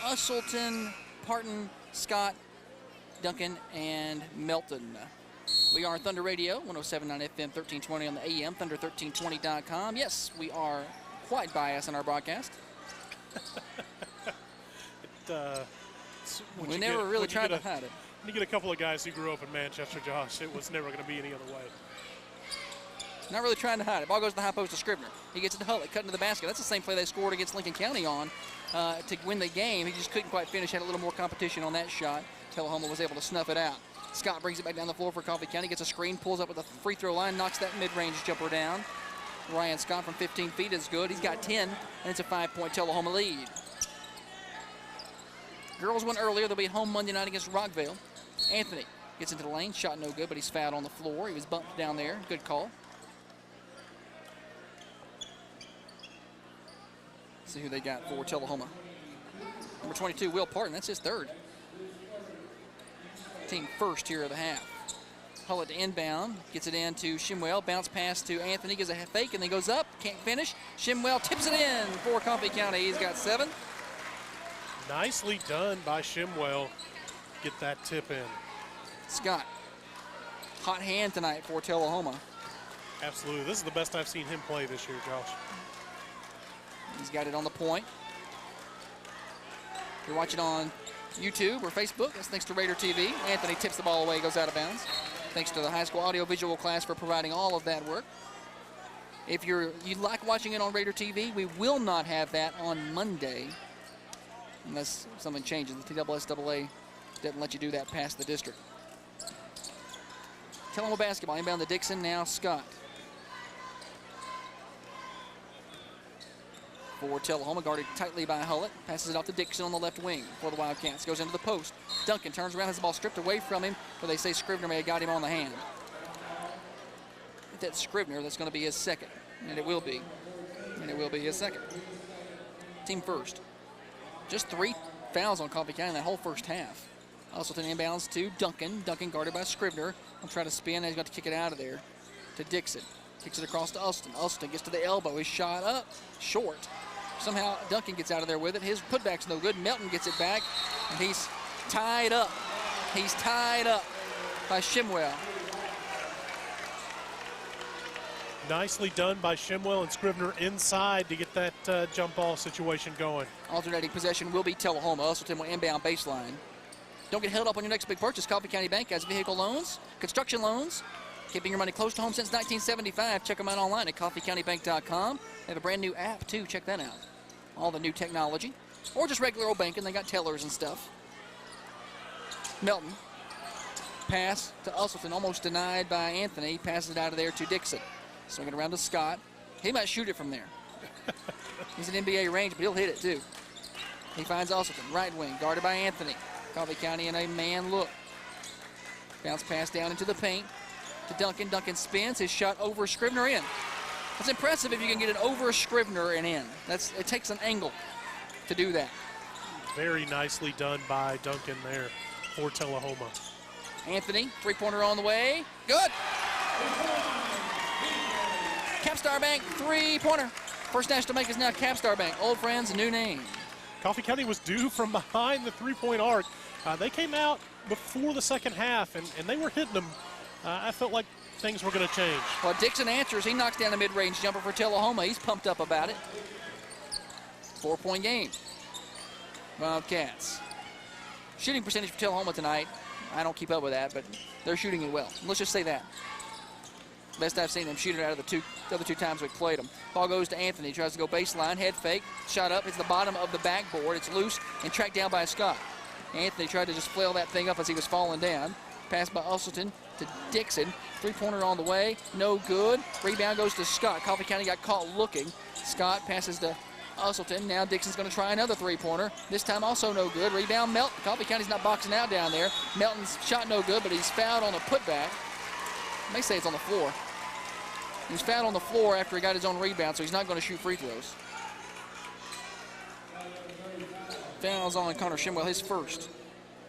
Usselton, Parton, Scott, Duncan, and Melton. We are Thunder Radio, 107.9 FM, 1320 on the AM, thunder1320.com. Yes, we are quite biased in our broadcast. We never really tried to hide it. When you get a couple of guys who grew up in Manchester, Josh, it was never going to be any other way. Not really trying to hide it. Ball goes to the high post to Scribner. He gets it to Hullett, cut into the basket. That's the same play they scored against Lincoln County on to win the game. He just couldn't quite finish, had a little more competition on that shot. Tullahoma was able to snuff it out. Scott brings it back down the floor for Coffee County, gets a screen, pulls up with the free throw line, knocks that mid-range jumper down. Ryan Scott from 15 feet is good. He's got 10, and it's a 5-point Tullahoma lead. Girls won earlier. They'll be at home Monday night against Rockville. Anthony gets into the lane, shot no good, but he's fouled on the floor. He was bumped down there. Good call. Let's see who they got for Tullahoma. Number 22, Will Parton. That's his third. Team first here of the half. Hullett to inbound, gets it in to Shimwell, bounce pass to Anthony, gives a fake and then goes up, can't finish. Shimwell tips it in for Coffee County. He's got 7. Nicely done by Shimwell. Get that tip in. Scott, hot hand tonight for Tullahoma. Absolutely, this is the best I've seen him play this year, Josh. He's got it on the point. If you're watching on YouTube or Facebook, that's thanks to Raider TV. Anthony tips the ball away, goes out of bounds. Thanks to the high school audio-visual class for providing all of that work. If you like watching it on Raider TV, we will not have that on Monday unless something changes. The TSSAA doesn't let you do that past the district. Tullahoma basketball, inbound to Dixon, now Scott. For Tullahoma, guarded tightly by Hullett. Passes it off to Dixon on the left wing for the Wildcats. Goes into the post. Duncan turns around, has the ball stripped away from him, where they say Scribner may have got him on the hand. If that's Scribner, that's going to be his second. And it will be. And it will be his second. Team first. Just 3 fouls on Coffee County in that whole first half. Usselton inbounds to Duncan. Duncan guarded by Scribner. He'll try to spin, and he's got to kick it out of there to Dixon. Kicks it across to Usselton. Usselton gets to the elbow. His shot up, short. Somehow Duncan gets out of there with it. His putback's no good. Melton gets it back, and he's tied up. He's tied up by Shimwell. Nicely done by Shimwell and Scribner inside to get that jump ball situation going. Alternating possession will be Tullahoma. Usselton will inbound baseline. Don't get held up on your next big purchase. Coffee County Bank has vehicle loans, construction loans, keeping your money close to home since 1975. Check them out online at coffeecountybank.com. They have a brand new app too. Check that out. All the new technology. Or just regular old banking. They got tellers and stuff. Melton. Pass to Usselton. Almost denied by Anthony. Passes it out of there to Dixon. Swinging around to Scott. He might shoot it from there. He's in NBA range, but he'll hit it too. He finds Usselton. Right wing. Guarded by Anthony. Coffee County in a man look. Bounce pass down into the paint to Duncan. Duncan spins. His shot over Scribner in. It's impressive if you can get it over Scribner and in. It takes an angle to do that. Very nicely done by Duncan there for Tullahoma. Anthony, three-pointer on the way. Good. Capstar Bank, three-pointer. First National Bank is now Capstar Bank. Old friends, new name. Coffee County was due from behind the three-point arc. They came out before the second half, and they were hitting them. I felt like things were going to change. Well, Dixon answers. He knocks down a mid-range jumper for Tullahoma. He's pumped up about it. 4-point game. Wildcats. Shooting percentage for Tullahoma tonight. I don't keep up with that, but they're shooting it well. Let's just say that. Best I've seen them shoot it out of the other two times we've played them. Ball goes to Anthony. Tries to go baseline. Head fake. Shot up. It's the bottom of the backboard. It's loose and tracked down by Scott. Anthony tried to just flail that thing up as he was falling down. Pass by Usselton to Dixon. Three-pointer on the way. No good. Rebound goes to Scott. Coffee County got caught looking. Scott passes to Usselton. Now Dixon's going to try another three-pointer. This time also no good. Rebound Melton. Coffee County's not boxing out down there. Melton's shot no good, but he's fouled on a putback. I may say it's on the floor. He's fouled on the floor after he got his own rebound, so he's not going to shoot free throws. Fouls on Connor Shimwell, his first.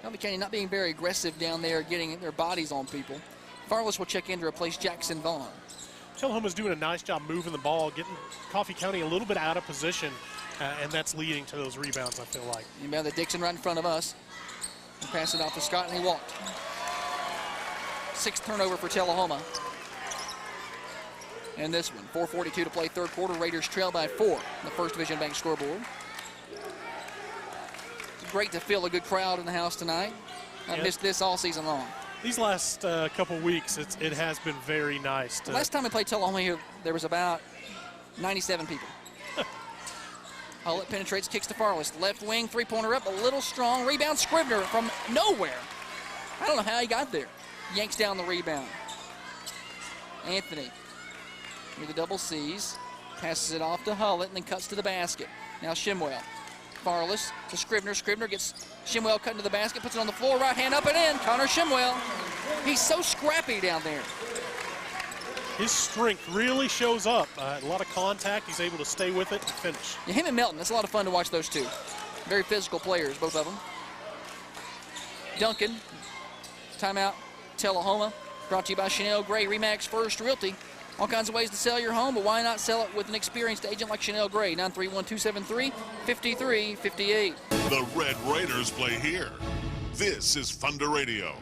Coffee County not being very aggressive down there, getting their bodies on people. Farless will check in to replace Jackson Vaughn. Tullahoma's doing a nice job moving the ball, getting Coffee County a little bit out of position. and that's leading to those rebounds, I feel like. Inbound to Dixon right in front of us. We pass it off to Scott, and he walked. 6th turnover for Tullahoma. And this one, 4:42 to play, third quarter. Raiders trail by 4 on the First Division Bank scoreboard. It's great to feel a good crowd in the house tonight. I've missed this all season long. These last couple weeks, it has been very nice. Last time we played Tullahoma here, there was about 97 people. Hullett penetrates, kicks to Farless. Left wing, three-pointer up, a little strong. Rebound, Scribner from nowhere. I don't know how he got there. Yanks down the rebound. Anthony with the double C's. Passes it off to Hullett and then cuts to the basket. Now Shimwell. Farless to Scribner. Scribner gets Shimwell cut into the basket, puts it on the floor, right hand up and in. Connor Shimwell. He's so scrappy down there. His strength really shows up. A lot of contact. He's able to stay with it and finish. Yeah, him and Melton, that's a lot of fun to watch those two. Very physical players, both of them. Duncan, timeout, Tullahoma. Brought to you by Chanel Gray, RE/MAX First Realty. All kinds of ways to sell your home, but why not sell it with an experienced agent like Chanel Gray? 931-273-5358. The Red Raiders play here. This is Thunder Radio.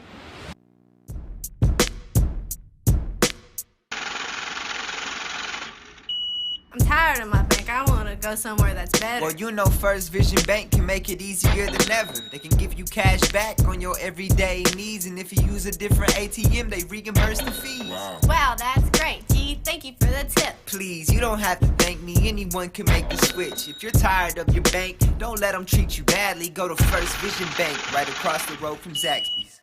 I'm tired of my bank. I want to go somewhere that's better. Well, you know First Vision Bank can make it easier than ever. They can give you cash back on your everyday needs, and if you use a different ATM, they reimburse the fees. Wow, that's great. Gee, thank you for the tip. Please, you don't have to thank me. Anyone can make the switch. If you're tired of your bank, don't let them treat you badly. Go to First Vision Bank, right across the road from Zaxby's.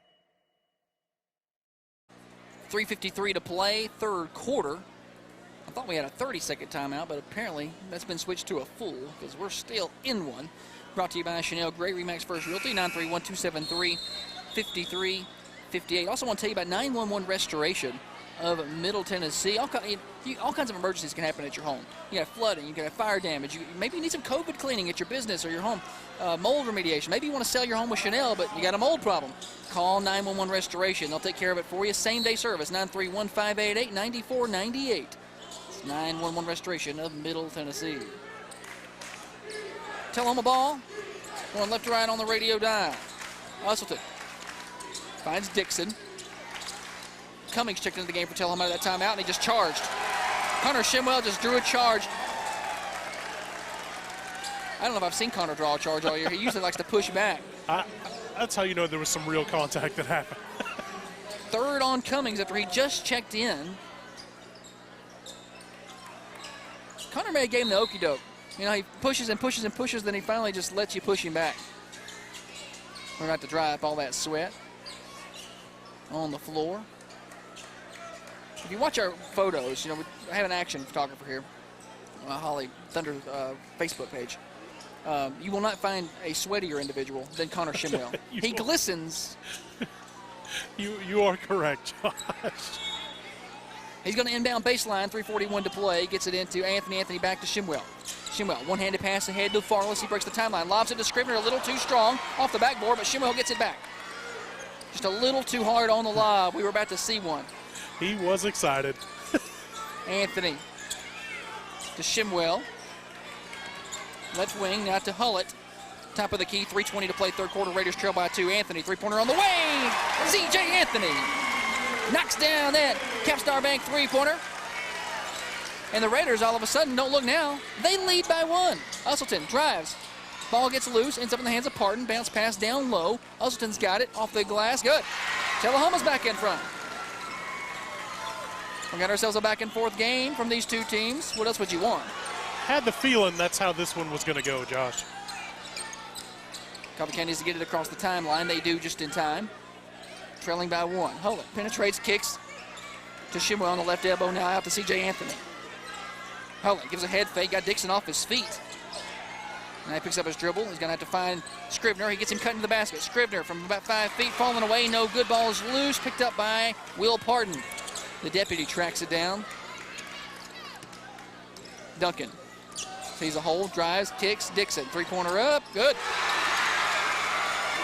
3:53 to play, third quarter. I thought we had a 30-second timeout, but apparently that's been switched to a full because we're still in one. Brought to you by Chanel Gray, RE/MAX First Realty, 931-273-5358. Also want to tell you about 911 Restoration of Middle Tennessee. All kinds of emergencies can happen at your home. You got flooding, you got fire damage, maybe you need some COVID cleaning at your business or your home, mold remediation. Maybe you want to sell your home with Chanel, but you got a mold problem. Call 911 Restoration. They'll take care of it for you. Same-day service, 931-588-9498. 911 Restoration of Middle Tennessee. Tullahoma ball. Going left to right on the radio dial. Usselton finds Dixon. Cummings checked into the game for Tullahoma at that timeout, and he just charged. Connor Shimwell just drew a charge. I don't know if I've seen Connor draw a charge all year. He usually likes to push back. That's how you know there was some real contact that happened. Third on Cummings after he just checked in. Connor may have gave him the okie doke. You know, he pushes and pushes and pushes, then he finally just lets you push him back. We're about to dry up all that sweat on the floor. If you watch our photos, you know, we have an action photographer here, Holly Thunder Facebook page. You will not find a sweatier individual than Connor Shimwell. He glistens. You are correct, Josh. He's going to inbound baseline, 3:41 to play. Gets it into Anthony. Anthony back to Shimwell. Shimwell, one-handed pass ahead to Farless. He breaks the timeline. Lobs it to Scribner, a little too strong off the backboard, but Shimwell gets it back. Just a little too hard on the lob. We were about to see one. He was excited. Anthony to Shimwell. Left wing, now to Hullett. Top of the key, 3:20 to play, third quarter. Raiders trail by 2. Anthony, three-pointer on the way. C.J. Anthony knocks down that Capstar Bank three-pointer. And the Raiders, all of a sudden, don't look now. They lead by 1. Usselton drives. Ball gets loose, ends up in the hands of Parton. Bounce pass down low. Usselton's got it off the glass. Good. Tullahoma's back in front. We got ourselves a back-and-forth game from these two teams. What else would you want? Had the feeling that's how this one was going to go, Josh. Coffee County needs to get it across the timeline. They do just in time. Trailing by 1. Hullett penetrates, kicks to Shimwell on the left elbow. Now out to C.J. Anthony. Hullett gives a head fake. Got Dixon off his feet. Now he picks up his dribble. He's going to have to find Scribner. He gets him cut into the basket. Scribner from about 5 feet, falling away. No good. Ball is loose. Picked up by Will Parton. The deputy tracks it down. Duncan sees a hole, drives, kicks. Dixon, three-pointer up. Good.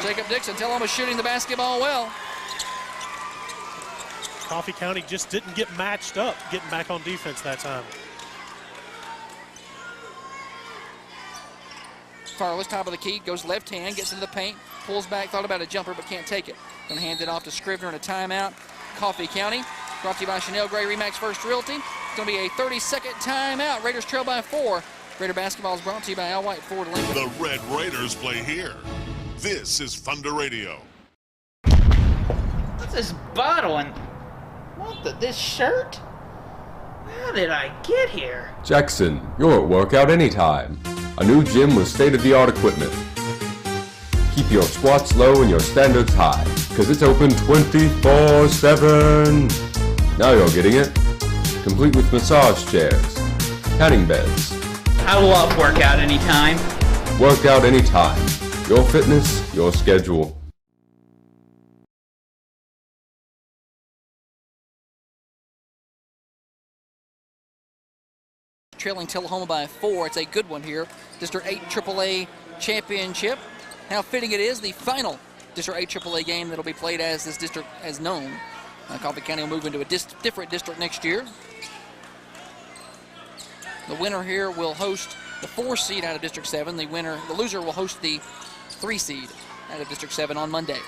Jacob Dixon, Tullahoma shooting the basketball well. Coffee County just didn't get matched up, getting back on defense that time. Farless, top of the key, goes left hand, gets into the paint, pulls back, thought about a jumper, but can't take it. Going to hand it off to Scrivener in a timeout. Coffee County, brought to you by Chanel Gray Remax First Realty. It's going to be a 30-second timeout. Raiders trail by 4. Raider basketball is brought to you by Al White Ford Lincoln. The Red Raiders play here. This is Thunder Radio. What's this bottle and this shirt? How did I get here? Jackson, you're at workout anytime. A new gym with state-of-the-art equipment. Keep your squats low and your standards high, because it's open 24/7. Now you're getting it. Complete with massage chairs, tanning beds. How will I work out anytime? Work out anytime. Your fitness, your schedule. Trailing Tullahoma by 4. It's a good one here. District 8 AAA championship. How fitting it is, the final District 8 AAA game that will be played as this district as known. Coffee County will move into a different district next year. The winner here will host the 4 seed out of District 7. The loser will host the 3 seed out of District 7 on Monday.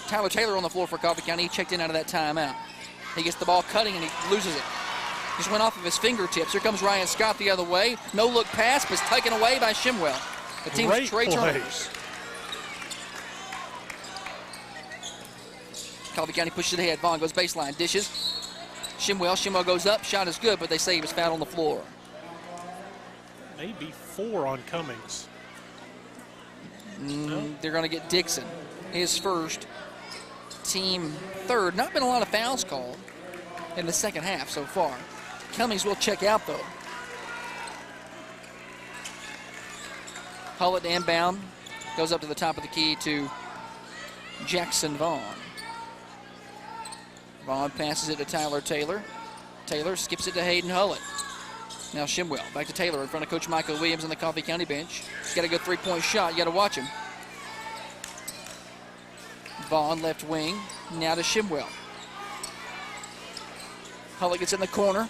Tyler Taylor on the floor for Coffee County. He checked in out of that timeout. He gets the ball cutting and he loses it. Just went off of his fingertips. Here comes Ryan Scott the other way. No look pass, but it's taken away by Shimwell. The team's Trey turnovers. Coffee County pushes it ahead. Vaughn goes baseline, dishes. Shimwell goes up. Shot is good, but they say he was fouled on the floor. Maybe 4 on Cummings. They're going to get Dixon. His first, team third. Not been a lot of fouls called in the second half so far. Cummings will check out, though. Hullett inbound. Goes up to the top of the key to Jackson Vaughn. Vaughn passes it to Tyler Taylor. Taylor skips it to Hayden Hullett. Now Shimwell back to Taylor in front of Coach Michael Williams on the Coffee County bench. He's got a good three-point shot. You got to watch him. Vaughn left wing. Now to Shimwell. Hullett gets in the corner.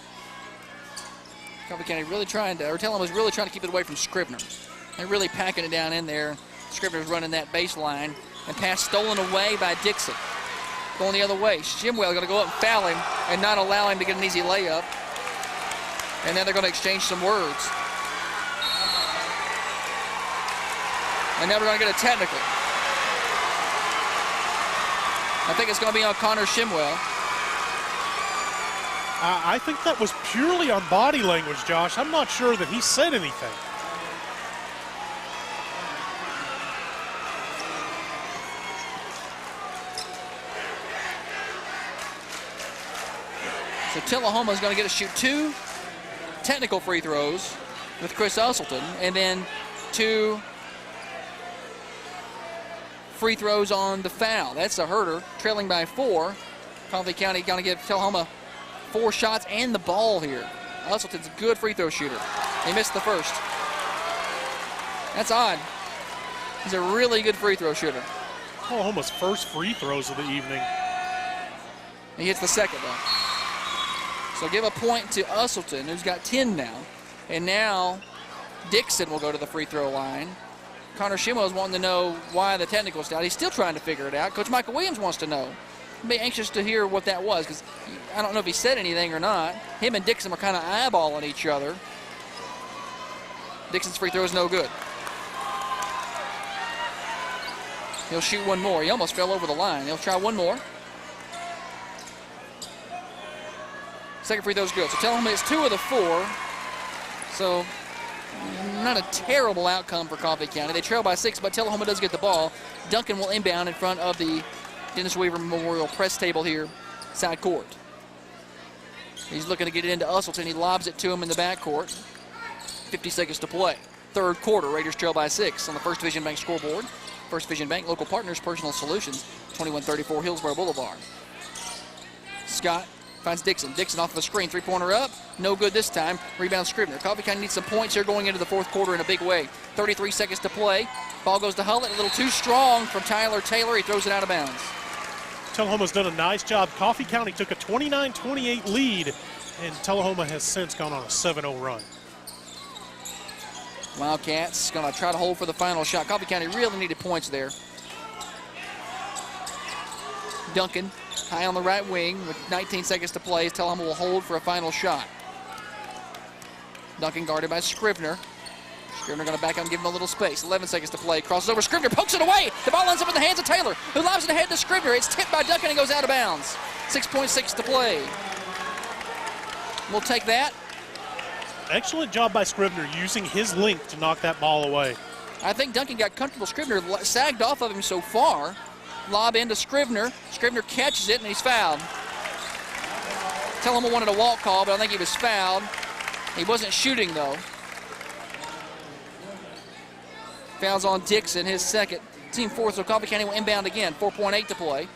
Coffee County really trying to, or Tullahoma was really trying to keep it away from Scrivener. They're really packing it down in there. Scrivener's running that baseline. And pass stolen away by Dixon. Going the other way. Shimwell going to go up and foul him and not allow him to get an easy layup. And then they're going to exchange some words. And now we're going to get a technical. I think it's going to be on Connor Shimwell. I think that was purely on body language, Josh. I'm not sure that he said anything. So Tullahoma is going to get to shoot 2 technical free throws with Chris Usselton, and then 2 free throws on the foul. That's a hurter, trailing by 4. Coffee County going to give Tullahoma 4 shots and the ball here. Usselton's a good free throw shooter. He missed the first. That's odd. He's a really good free throw shooter. Tullahoma's first free throws of the evening. He hits the second, though. So give a point to Usselton, who's got 10 now. And now Dixon will go to the free throw line. Connor Shimwell is wanting to know why the technical is out. He's still trying to figure it out. Coach Michael Williams wants to know. I'll be anxious to hear what that was, because I don't know if he said anything or not. Him and Dixon were kind of eyeballing each other. Dixon's free throw is no good. He'll shoot one more. He almost fell over the line. He'll try one more. Second free throw is good. So Tullahoma is 2 of the 4. So not a terrible outcome for Coffee County. They trail by 6, but Tullahoma does get the ball. Duncan will inbound in front of the Dennis Weaver Memorial press table here, side court. He's looking to get it into Usselton. He lobs it to him in the backcourt. 50 seconds to play. Third quarter, Raiders trail by 6 on the First Division Bank scoreboard. First Division Bank, local partners, personal solutions, 2134 Hillsborough Boulevard. Scott finds Dixon. Dixon off of a screen. Three-pointer up. No good this time. Rebound Scrivener. Coffee County needs some points here going into the fourth quarter in a big way. 33 seconds to play. Ball goes to Hullett. A little too strong from Tyler Taylor. He throws it out of bounds. Tullahoma's done a nice job. Coffee County took a 29-28 lead, and Tullahoma has since gone on a 7-0 run. Wildcats going to try to hold for the final shot. Coffee County really needed points there. Duncan high on the right wing with 19 seconds to play. Tullahoma will hold for a final shot. Duncan guarded by Scrivener. Scrivener going to back up and give him a little space. 11 seconds to play. Crosses over. Scrivener pokes it away. The ball ends up in the hands of Taylor, who lobs it ahead to Scrivener. It's tipped by Duncan and goes out of bounds. 6.6 to play. We'll take that. Excellent job by Scrivener using his length to knock that ball away. I think Duncan got comfortable. Scrivener sagged off of him so far. Lob into Scrivener. Scrivener catches it and he's fouled. Tullahoma wanted a walk call, but I think he was fouled. He wasn't shooting though. Fouls on Dixon, his second. Team fourth, so Coffee County will inbound again. 4.8 to play.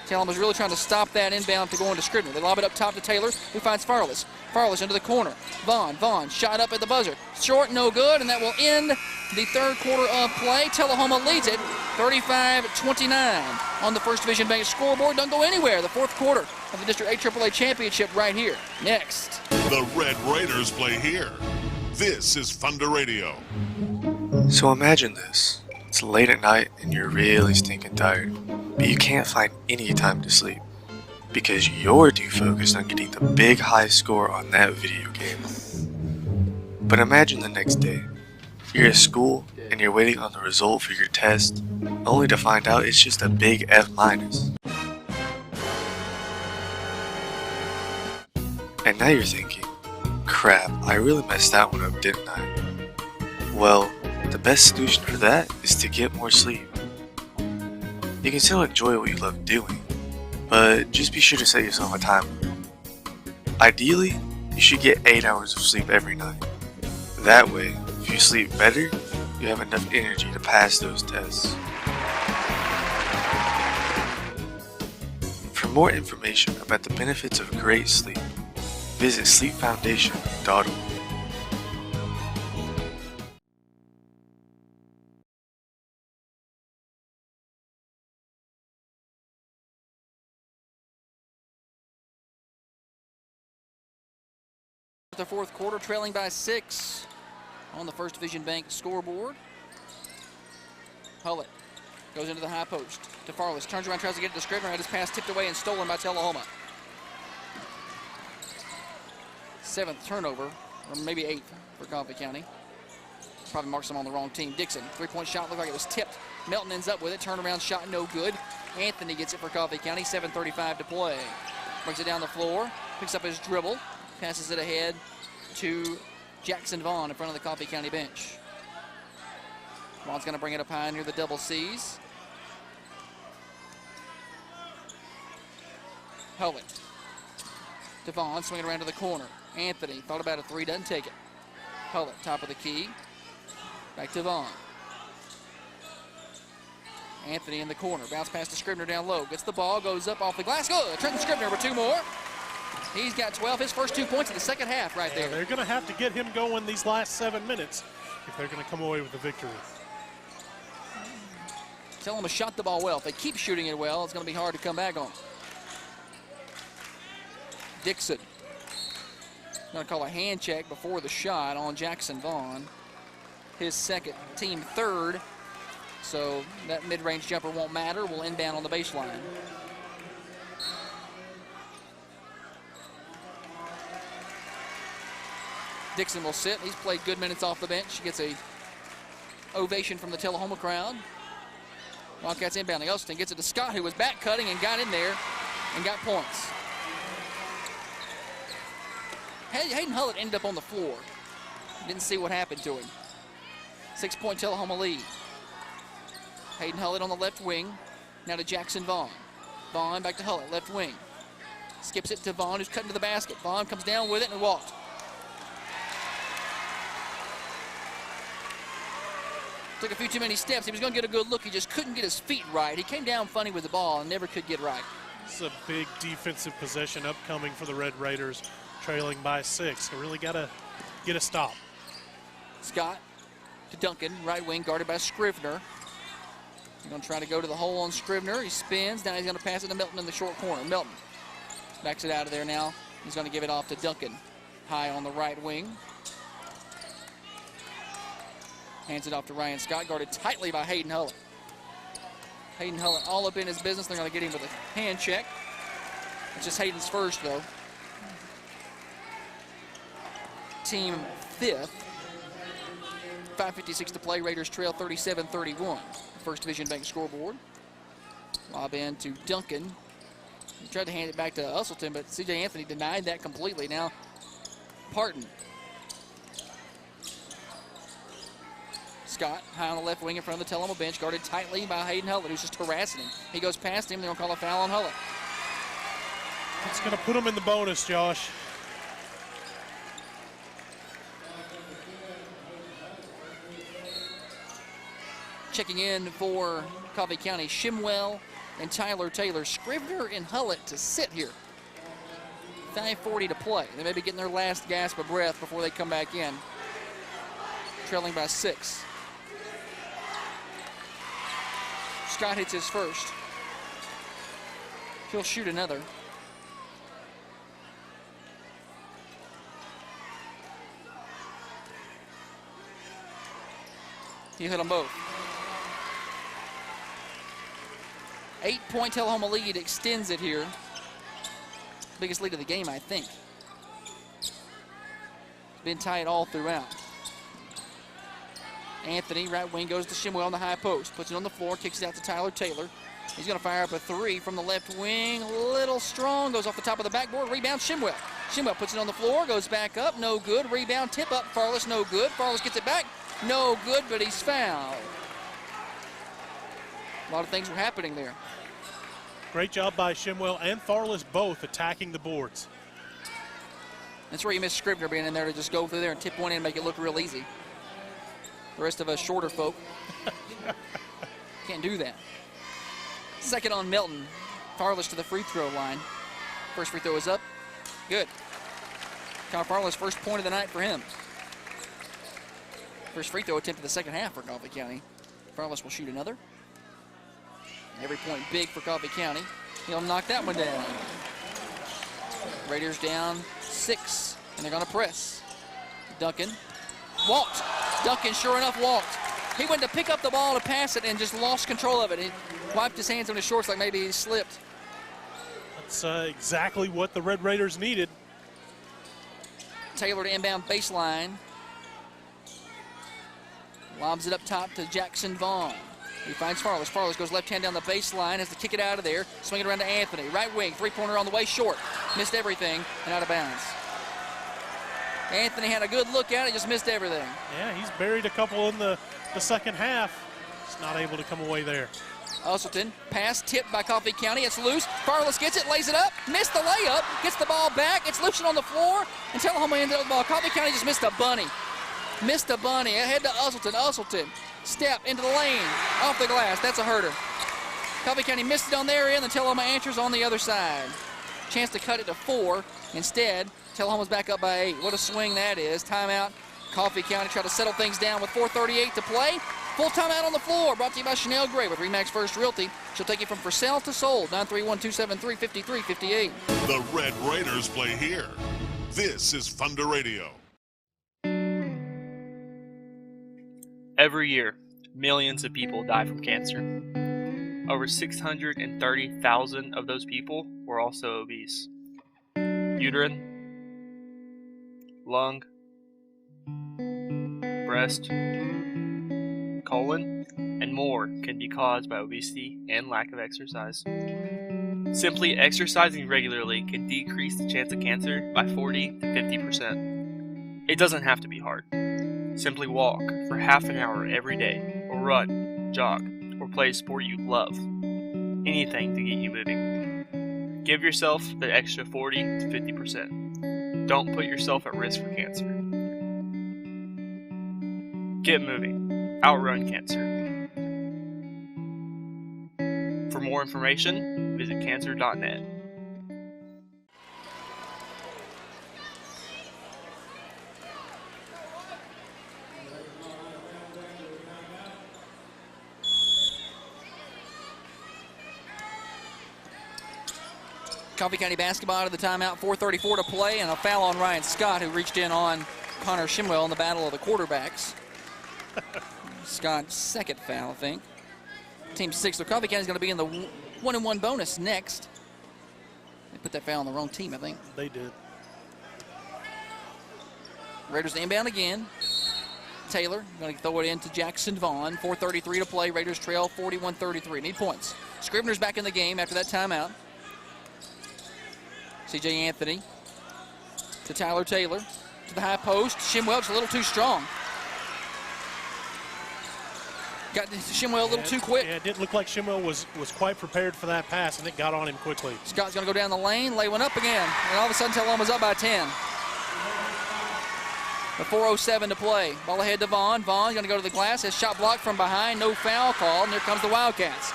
Tullahoma's really trying to stop that inbound to go into Scrivener. They lob it up top to Taylor, who finds Farless. Farless into the corner. Vaughn shot up at the buzzer. Short, no good, and that will end the third quarter of play. Tullahoma leads it 35-29 on the First Division Bank scoreboard. Don't go anywhere. The fourth quarter of the District 8 AAA Championship right here. Next. The Red Raiders play here. This is Thunder Radio. So imagine this. It's late at night and you're really stinking tired, but you can't find any time to sleep because you're too focused on getting the big high score on that video game. But imagine the next day. You're at school and you're waiting on the result for your test, only to find out it's just a big F-. And now you're thinking, crap, I really messed that one up, didn't I? Well, the best solution for that is to get more sleep. You can still enjoy what you love doing, but just be sure to set yourself a timer. Ideally, you should get 8 hours of sleep every night. That way, if you sleep better, you have enough energy to pass those tests. For more information about the benefits of great sleep, visit sleepfoundation.org. The fourth quarter, trailing by 6 on the First Division Bank scoreboard. Hullett goes into the high post to Farless. Turns around, tries to get it to Scrivener. Had his pass tipped away and stolen by Tullahoma. 7th turnover, or maybe 8th for Coffee County. Probably marks them on the wrong team. Dixon, three-point shot, looked like it was tipped. Melton ends up with it. Turnaround shot, no good. Anthony gets it for Coffee County. 7:35 to play. Brings it down the floor, picks up his dribble. Passes it ahead to Jackson Vaughn in front of the Coffee County bench. Vaughn's going to bring it up high near the double C's. Hullett to Vaughn, swinging around to the corner. Anthony thought about a three, doesn't take it. Hullett, top of the key. Back to Vaughn. Anthony in the corner. Bounce pass to Scrivener down low. Gets the ball, goes up off the glass. Good. Trenton Scrivener with 2 more. He's got 12, his first 2 points in the second half right there. They're going to have to get him going these last 7 minutes if they're going to come away with the victory. Tullahoma shot the ball well. If they keep shooting it well, it's going to be hard to come back on. Dixon. Going to call a hand check before the shot on Jackson Vaughn. His second, team third. So that mid-range jumper won't matter. We'll inbound on the baseline. Dixon will sit. He's played good minutes off the bench. He gets a ovation from the Tullahoma crowd. Wildcats inbounding. Elston gets it to Scott, who was back cutting and got in there and got points. Hayden Hullett ended up on the floor. Didn't see what happened to him. 6-point Tullahoma lead. Hayden Hullett on the left wing. Now to Jackson Vaughn. Vaughn back to Hullett, left wing. Skips it to Vaughn, who's cutting to the basket. Vaughn comes down with it and walked. Took a few too many steps. He was going to get a good look. He just couldn't get his feet right. He came down funny with the ball and never could get right. This is a big defensive possession upcoming for the Red Raiders, trailing by 6. They really got to get a stop. Scott to Duncan, right wing, guarded by Scrivener. He's going to try to go to the hole on Scrivener. He spins. Now he's going to pass it to Melton in the short corner. Melton backs it out of there now. He's going to give it off to Duncan, high on the right wing. Hands it off to Ryan Scott, guarded tightly by Hayden Hullett. Hayden Hullett all up in his business. They're going to get him with a hand check. It's just Hayden's first, though. Team fifth. 5:56 to play. Raiders trail 37-31. First Division Bank scoreboard. Lob in to Duncan. He tried to hand it back to Usselton, but C.J. Anthony denied that completely. Now, Parton. Scott, high on the left wing in front of the Tullahoma bench, guarded tightly by Hayden Hullett, who's just harassing him. He goes past him. They're going to call a foul on Hullett. It's going to put him in the bonus, Josh. Checking in for Coffee County, Shimwell and Tyler Taylor. Scrivener and Hullett to sit here. 5:40 to play. They may be getting their last gasp of breath before they come back in. Trailing by 6. Scott hits his first. He'll shoot another. He hit them both. 8-point Tullahoma lead, extends it here. Biggest lead of the game, I think. It's been tight all throughout. Anthony, right wing, goes to Shimwell on the high post. Puts it on the floor, kicks it out to Tyler Taylor. He's going to fire up a 3 from the left wing. A little strong, goes off the top of the backboard. Rebound, Shimwell. Shimwell puts it on the floor, goes back up, no good. Rebound, tip up, Farless, no good. Farless gets it back, no good, but he's fouled. A lot of things were happening there. Great job by Shimwell and Farless both attacking the boards. That's where you miss Scrivener being in there to just go through there and tip one in and make it look real easy. The rest of us shorter folk can't do that. Second on Melton. Farless to the free throw line. First free throw is up. Good. Kyle Farless, first point of the night for him. First free throw attempt of the second half for Coffee County. Farless will shoot another. Every point big for Coffee County. He'll knock that one down. Raiders down 6, and they're going to press. Duncan walked. Duncan, sure enough, walked. He went to pick up the ball to pass it and just lost control of it. He wiped his hands on his shorts like maybe he slipped. That's exactly what the Red Raiders needed. Taylor to inbound baseline. Lobs it up top to Jackson Vaughn. He finds Farless. Farless goes left hand down the baseline, has to kick it out of there. Swing it around to Anthony. Right wing, three-pointer on the way, short. Missed everything and out of bounds. Anthony had a good look at it, just missed everything. Yeah, he's buried a couple in the second half. Just not able to come away there. Usselton, pass tipped by Coffee County. It's loose. Farless gets it, lays it up, missed the layup, gets the ball back. It's loose on the floor, and Tullahoma ended up with the ball. Coffee County just missed a bunny. Missed a bunny. Ahead to Usselton. Usselton, step into the lane, off the glass. That's a herder. Coffee County missed it on their end. The Tullahoma answers on the other side. Chance to cut it to 4. Instead, Tullahoma's back up by 8. What a swing that is. Timeout. Coffee County try to settle things down with 4:38 to play. Full timeout on the floor. Brought to you by Chanel Gray with RE/MAX First Realty. She'll take you from for sale to sold. 931-273-5358. The Red Raiders play here. This is Thunder Radio. Every year, millions of people die from cancer. Over 630,000 of those people were also obese. Uterine, lung, breast, colon, and more can be caused by obesity and lack of exercise. Simply exercising regularly can decrease the chance of cancer by 40 to 50%. It doesn't have to be hard. Simply walk for half an hour every day, or run, jog, or play a sport you love. Anything to get you moving. Give yourself the extra 40 to 50%. Don't put yourself at risk for cancer. Get moving. Outrun cancer. For more information, visit cancer.net. Coffee County basketball out of the timeout, 4:34 to play, and a foul on Ryan Scott, who reached in on Connor Shimwell in the battle of the quarterbacks. Scott's second foul, I think. Team 6. So Coffee County's going to be in the 1-and-1 bonus next. They put that foul on the wrong team, I think. They did. Raiders inbound again. Taylor going to throw it in to Jackson Vaughn. 4:33 to play. Raiders trail 41-33. Need points. Scribner's back in the game after that timeout. C.J. Anthony to Tyler Taylor to the high post. Shimwell's a little too strong. Got Shimwell a little too quick. Yeah, it didn't look like Shimwell was quite prepared for that pass, and it got on him quickly. Scott's going to go down the lane, lay one up again, and all of a sudden Tullahoma's up by 10. With 4:07 to play. Ball ahead to Vaughn. Vaughn's going to go to the glass. His shot blocked from behind. No foul call, and here comes the Wildcats.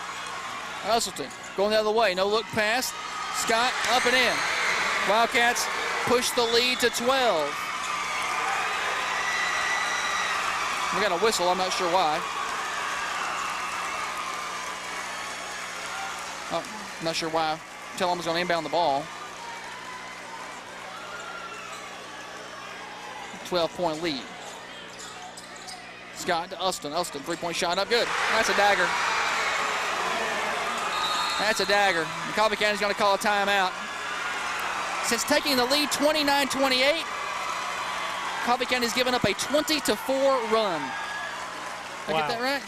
Hustleton going the other way. No look pass. Scott up and in. Wildcats push the lead to 12. We got a whistle. I'm not sure why. Oh, I'm not sure why. Tullahoma's going to inbound the ball. 12-point lead. Scott to Uston. Uston, three-point shot up. Good. That's a dagger. That's a dagger. And Coffee County's going to call a timeout. Since taking the lead 29-28, Coffee County's given up a 20-4 run. Did I get that right?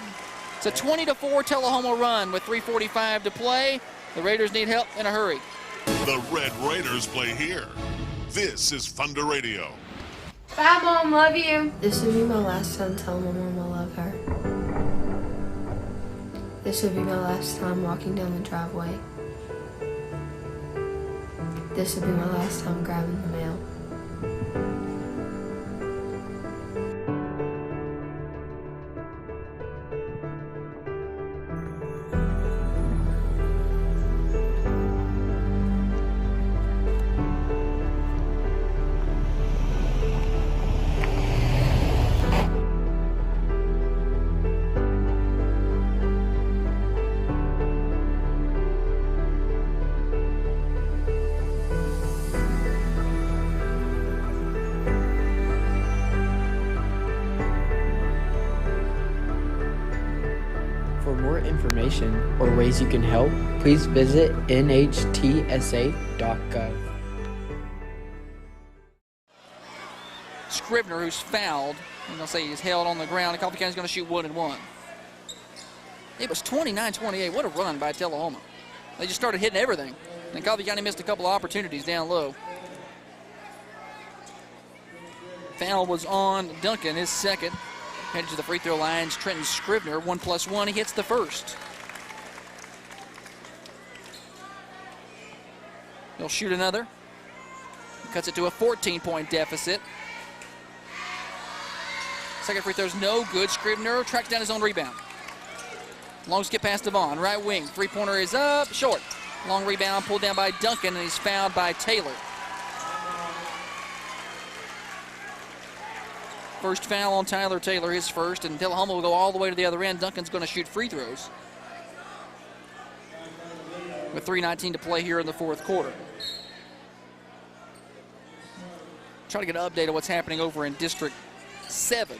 It's a 20-4 Tullahoma run with 3:45 to play. The Raiders need help in a hurry. The Red Raiders play here. This is Thunder Radio. Bye, Mom. Love you. This would be my last time telling my mom I love her. This would be my last time walking down the driveway. This would be my last time grabbing the mail. For more information or ways you can help, please visit nhtsa.gov. Scribner, who's fouled, I'm going to say he's held on the ground, and Coffee County's going to shoot 1-and-1. It was 29-28. What a run by Tullahoma. They just started hitting everything. And Coffee County missed a couple of opportunities down low. Foul was on Duncan, his second. Headed to the free throw lines, Trenton Scribner, 1+1. He hits the first. He'll shoot another. Cuts it to a 14-point deficit. Second free throw's no good. Scribner tracks down his own rebound. Long skip pass to Vaughn, right wing. Three-pointer is up, short. Long rebound pulled down by Duncan, and he's fouled by Taylor. First foul on Tyler Taylor, his first, and Tullahoma will go all the way to the other end. Duncan's going to shoot free throws. With 3:19 to play here in the fourth quarter. Try to get an update of what's happening over in District 7.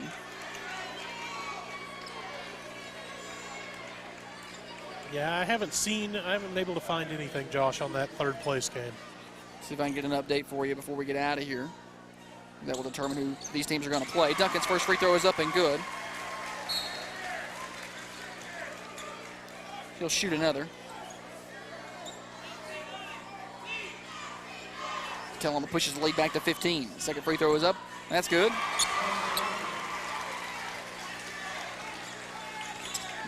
Yeah, I haven't been able to find anything, Josh, on that third place game. See if I can get an update for you before we get out of here. That will determine who these teams are going to play. Duncan's first free throw is up and good. He'll shoot another. Tullahoma pushes the lead back to 15. Second free throw is up. That's good.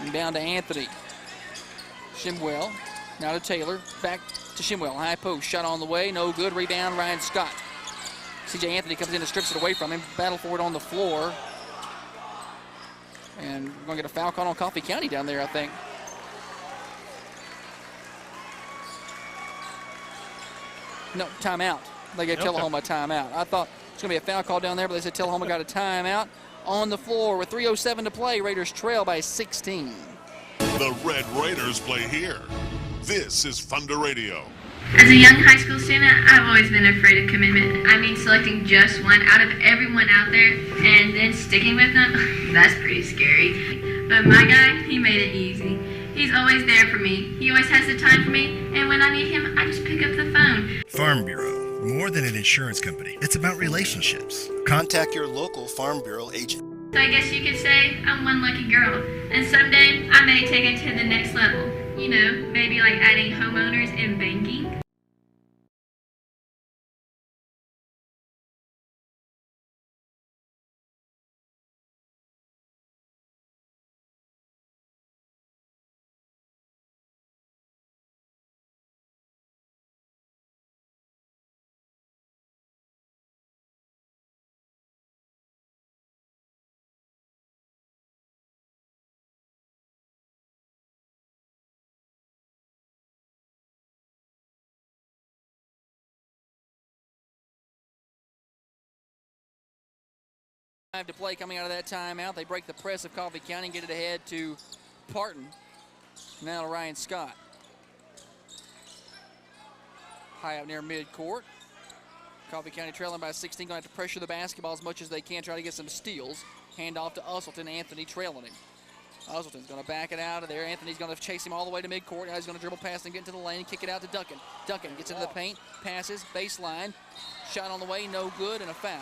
And down to Anthony. Shimwell. Now to Taylor. Back to Shimwell. High post. Shot on the way. No good. Rebound. Ryan Scott. C.J. Anthony comes in and strips it away from him. Battle for it on the floor. And we're going to get a foul call on Coffee County down there, I think. No, timeout. They gave Tullahoma a timeout. I thought it was going to be a foul call down there, but they said Tullahoma got a timeout on the floor with 3:07 to play. Raiders trail by 16. The Red Raiders play here. This is Thunder Radio. As a young high school student, I've always been afraid of commitment. I mean, selecting just one out of everyone out there and then sticking with them, that's pretty scary. But my guy, he made it easy. He's always there for me. He always has the time for me, and when I need him, I just pick up the phone. Farm Bureau, more than an insurance company. It's about relationships. Contact your local Farm Bureau agent. So I guess you could say I'm one lucky girl, and someday I may take it to the next level. You know, maybe like adding homeowners and banking. To play coming out of that timeout. They break the press of Coffee County and get it ahead to Parton. Now to Ryan Scott. High out near midcourt. Coffee County trailing by 16. Going to have to pressure the basketball as much as they can, try to get some steals. Hand off to Usselton. Anthony trailing him. Usselton's going to back it out of there. Anthony's going to chase him all the way to midcourt. Now he's going to dribble past him, get into the lane, kick it out to Duncan. Duncan gets into the paint, passes, baseline. Shot on the way, no good, and a foul.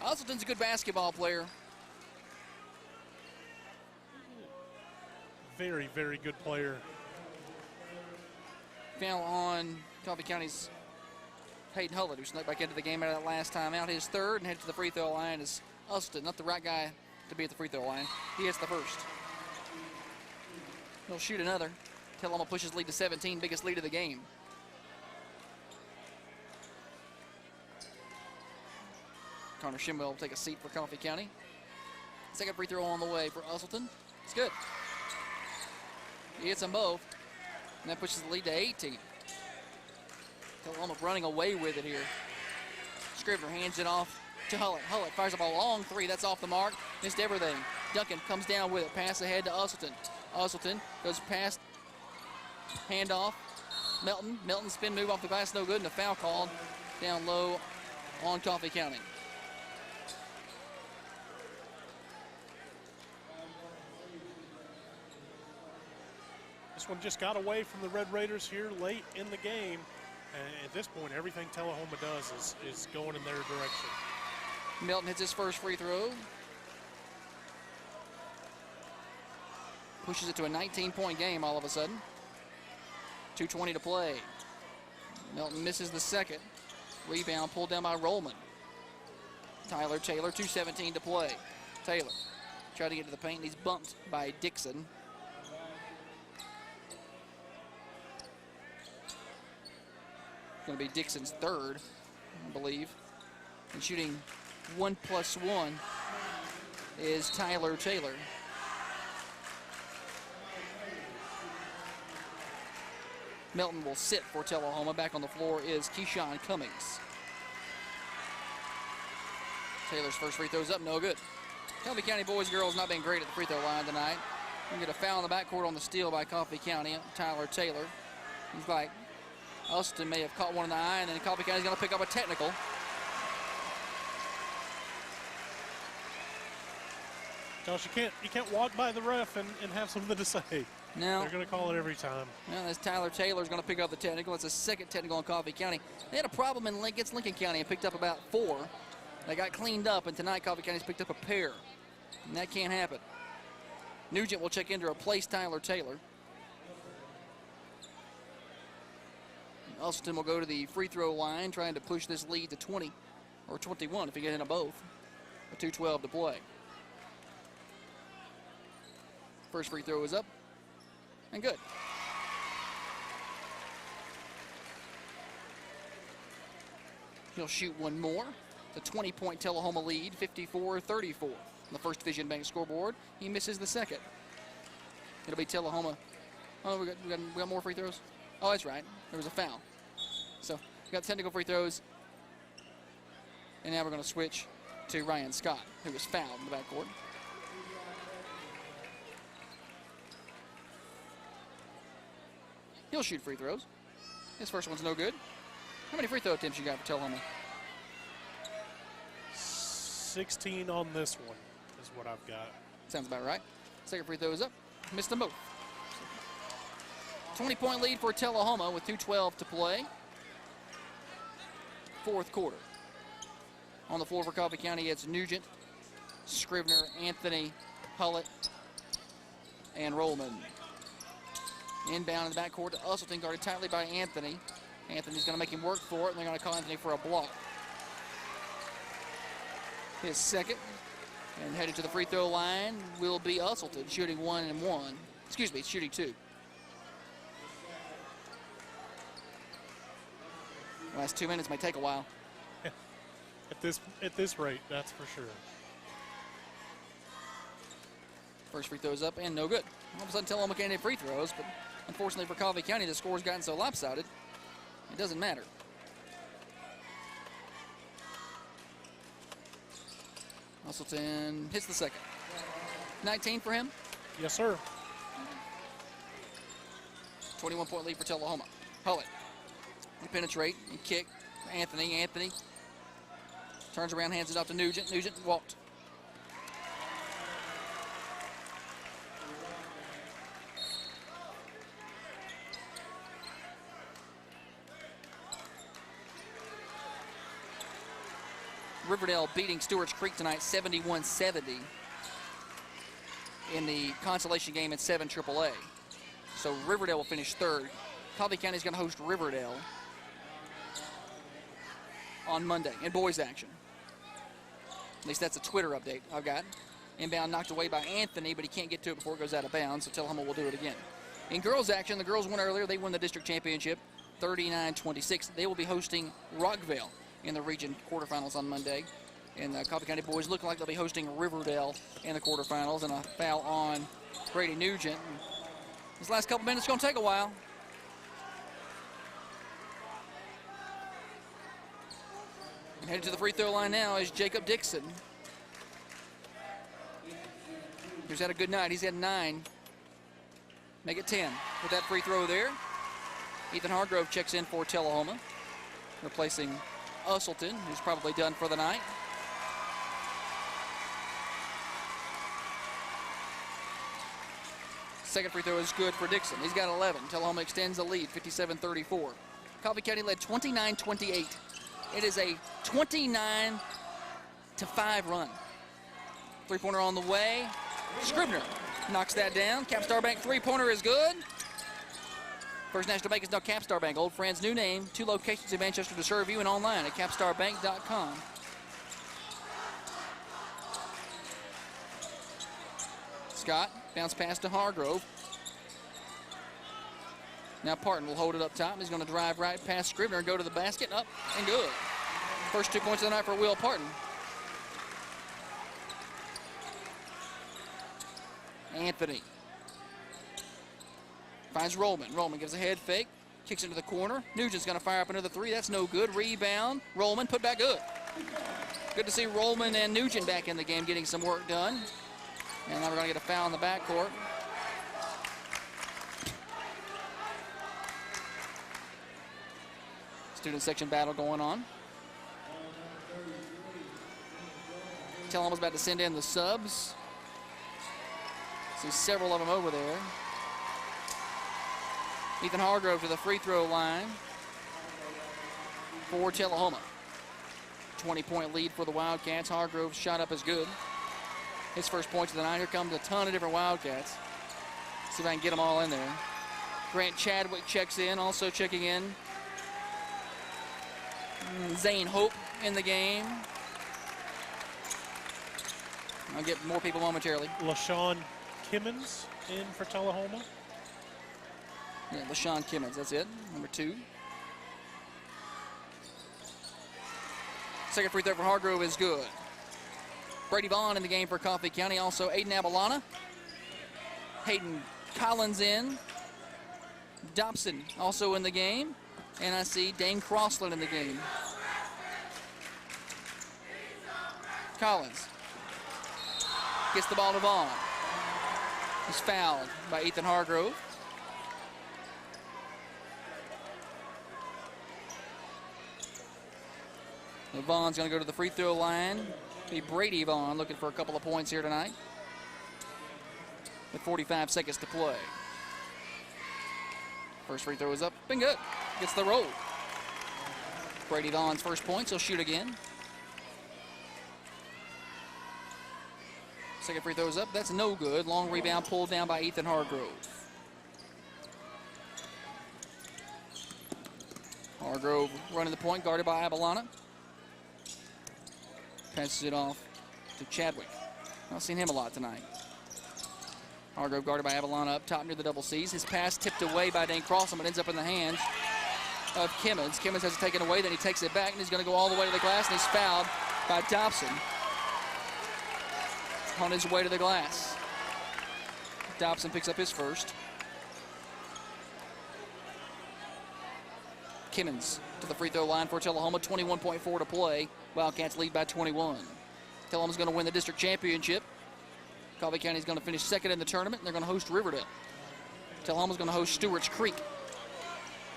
Usselton's a good basketball player. Very, very good player. Foul on Coffee County's Hayden Hullett, who snuck back into the game out of that last time out. His third, and headed to the free throw line is Usselton. Not the right guy to be at the free throw line. He hits the first. He'll shoot another. Tullahoma pushes lead to 17, biggest lead of the game. Connor Shimwell will take a seat for Coffee County. Second free throw on the way for Usselton. It's good. He hits them both, and that pushes the lead to 18. Tullahoma running away with it here. Scrivener hands it off to Hullett. Hullett fires up a long three. That's off the mark. Missed everything. Duncan comes down with it. Pass ahead to Usselton. Usselton goes past. Handoff. Melton. Melton spin move off the glass. No good. And a foul called down low on Coffee County. This one just got away from the Red Raiders here late in the game. And at this point, everything Tullahoma does is going in their direction. Melton hits his first free throw. Pushes it to a 19-point game all of a sudden. 2:20 to play. Melton misses the second. Rebound pulled down by Rollman. Tyler Taylor, 2:17 to play. Taylor tried to get to the paint, and he's bumped by Dixon. Going to be Dixon's third, I believe. And shooting 1+1 is Tyler Taylor. Melton will sit for Tullahoma. Back on the floor is Keyshawn Cummings. Taylor's first free throw's up, no good. Coffee County boys and girls not been great at the free throw line tonight. We get a foul in the backcourt on the steal by Coffee County. Tyler Taylor. He's like, Usselton may have caught one in the eye, and then Coffee County's going to pick up a technical. Josh, you can't walk by the ref and have something to say. No. They're going to call it every time. Now this Tyler Taylor's going to pick up the technical. It's a second technical on Coffee County. They had a problem against Lincoln County and picked up about 4. They got cleaned up, and tonight Coffee County's picked up a pair. And that can't happen. Nugent will check in to replace Tyler Taylor. Usselton will go to the free throw line, trying to push this lead to 20 or 21 if he gets into both. A 2:12 to play. First free throw is up and good. He'll shoot one more. The 20-point Tullahoma lead, 54-34. On the First Division Bank scoreboard, he misses the second. It'll be Tullahoma. Oh, we got more free throws? Oh, that's right. There was a foul. So we got technical free throws. And now we're going to switch to Ryan Scott, who was fouled in the backcourt. He'll shoot free throws. His first one's no good. How many free throw attempts you got for Tullahoma? 16 on this one is what I've got. Sounds about right. Second free throw is up. Missed them both. 20-point lead for Tullahoma with 2:12 to play. Fourth quarter. On the floor for Coffee County, it's Nugent, Scrivener, Anthony, Hullett, and Rollman. Inbound in the backcourt to Usselton, guarded tightly by Anthony. Anthony's going to make him work for it, and they're going to call Anthony for a block. His second, and headed to the free throw line will be Usselton, shooting 1 and 1. Excuse me, shooting 2. Last 2 minutes may take a while. At this rate, that's for sure. First free throws up and no good. All of a sudden, Tullahoma can't hit free throws, but unfortunately for Coffee County, the score's gotten so lopsided, it doesn't matter. Usselton hits the second. 19 for him. Yes, sir. 21-point lead for Tullahoma. Hullett. They penetrate and kick. Anthony. Anthony turns around, hands it off to Nugent. Nugent walked. Riverdale beating Stewart's Creek tonight 71-70 in the consolation game at 7 AAA. So Riverdale will finish third. Coffee County is going to host Riverdale on Monday in boys action. At least that's a Twitter update I've got. Inbound knocked away by Anthony, but he can't get to it before it goes out of bounds, so Tullahoma will do it again. In girls action, the girls won earlier. They won the district championship 39-26. They will be hosting Rockville in the region quarterfinals on Monday. And the Coffee County boys look like they'll be hosting Riverdale in the quarterfinals, and a foul on Grady Nugent. This last couple minutes is going to take a while. And headed to the free throw line now is Jacob Dixon, who's had a good night. He's had 9. Make it 10 with that free throw there. Ethan Hargrove checks in for Tullahoma, replacing Usselton, who's probably done for the night. Second free throw is good for Dixon. He's got 11. Tullahoma extends the lead, 57-34. Coffee County led 29-28. It is a 29-5 run. Three-pointer on the way. Scribner knocks that down. Capstar Bank three-pointer is good. First National Bank is now Capstar Bank. Old friends, new name. 2 locations in Manchester to serve you and online at capstarbank.com. Scott, bounce pass to Hargrove. Now Parton will hold it up top. He's going to drive right past Scribner and go to the basket. Up and good. First 2 points of the night for Will Parton. Anthony finds Rollman. Rollman gives a head fake. Kicks into the corner. Nugent's going to fire up another 3. That's no good. Rebound. Rollman put back good. Good to see Rollman and Nugent back in the game getting some work done. And now we're going to get a foul in the backcourt. Student section battle going on. Tullahoma's about to send in the subs. See several of them over there. Ethan Hargrove to the free throw line for Tullahoma. 20-point lead for the Wildcats. Hargrove's shot up is good. His first points of the night. Here comes a ton of different Wildcats. See if I can get them all in there. Grant Chadwick checks in, also checking in. Zane Hope in the game. I'll get more people momentarily. LaShawn Kimmons in for Tullahoma. Yeah, LaShawn Kimmons, that's it, number 2. Second free throw for Hargrove is good. Brady Vaughn in the game for Coffee County. Also Aiden Abalana. Hayden Collins in. Dobson also in the game. And I see Dane Crossland in the game. Collins gets the ball to Vaughn. He's fouled by Ethan Hargrove. Vaughn's going to go to the free throw line. Be Brady Vaughn looking for a couple of points here tonight with 45 seconds to play. First free throw is up, been good. Gets the roll. Brady Vaughn's first points, he'll shoot again. Second free throw is up, that's no good. Long rebound pulled down by Ethan Hargrove. Hargrove running the point, guarded by Abalana. Passes it off to Chadwick. Not seen him a lot tonight. Hargrove guarded by Avalana up top near the double C's. His pass tipped away by Dane Crossan, but ends up in the hands of Kimmons. Kimmons has it taken away, then he takes it back, and he's going to go all the way to the glass, and he's fouled by Dobson on his way to the glass. Dobson picks up his first. Kimmons to the free throw line for Tullahoma, 21.4 to play. Wildcats lead by 21. Tullahoma's going to win the district championship. Coffee County's going to finish second in the tournament, and they're going to host Riverdale. Tullahoma's going to host Stewart's Creek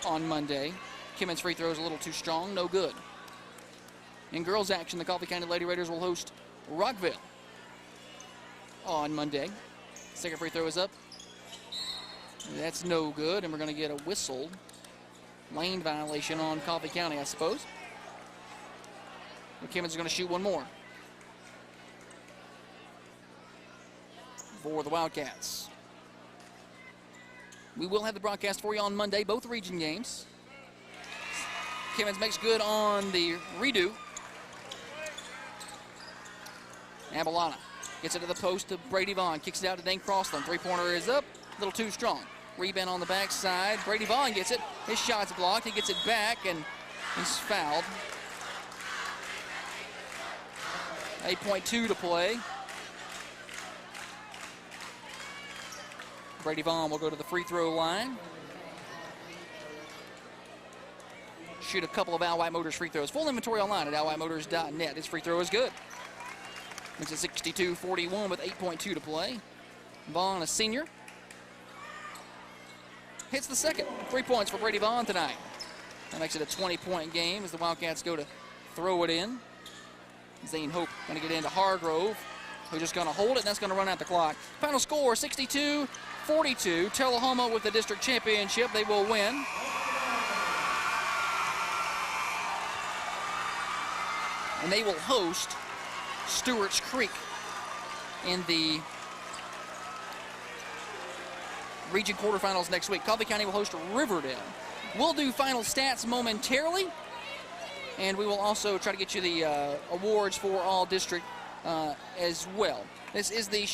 on Monday. Kimmons' free throw is a little too strong, no good. In girls action, the Coffee County Lady Raiders will host Rockville on Monday. Second free throw is up. That's no good, and we're going to get a whistle. Lane violation on Coffee County, I suppose. But Kimmons is going to shoot one more for the Wildcats. We will have the broadcast for you on Monday, both region games. Kimmons makes good on the redo. Abalana gets it to the post to Brady Vaughn. Kicks it out to Dane Crossan. Three-pointer is up, a little too strong. Rebound on the backside. Brady Vaughn gets it. His shot's blocked. He gets it back, and he's fouled. 8.2 to play. Brady Vaughn will go to the free throw line. Shoot a couple of Al White Motors free throws. Full inventory online at alwhiteMotors.net. His free throw is good. It's a 62-41 with 8.2 to play. Vaughn, a senior, hits the second. 3 points for Brady Vaughn tonight. That makes it a 20-point game as the Wildcats go to throw it in. Zane Hope going to get into Hargrove, who's just going to hold it, and that's going to run out the clock. Final score, 62-42. Tullahoma with the district championship. They will win. And they will host Stewart's Creek in the region quarterfinals next week. Coffee County will host Riverdale. We'll do final stats momentarily, and we will also try to get you the awards for all district as well. This is the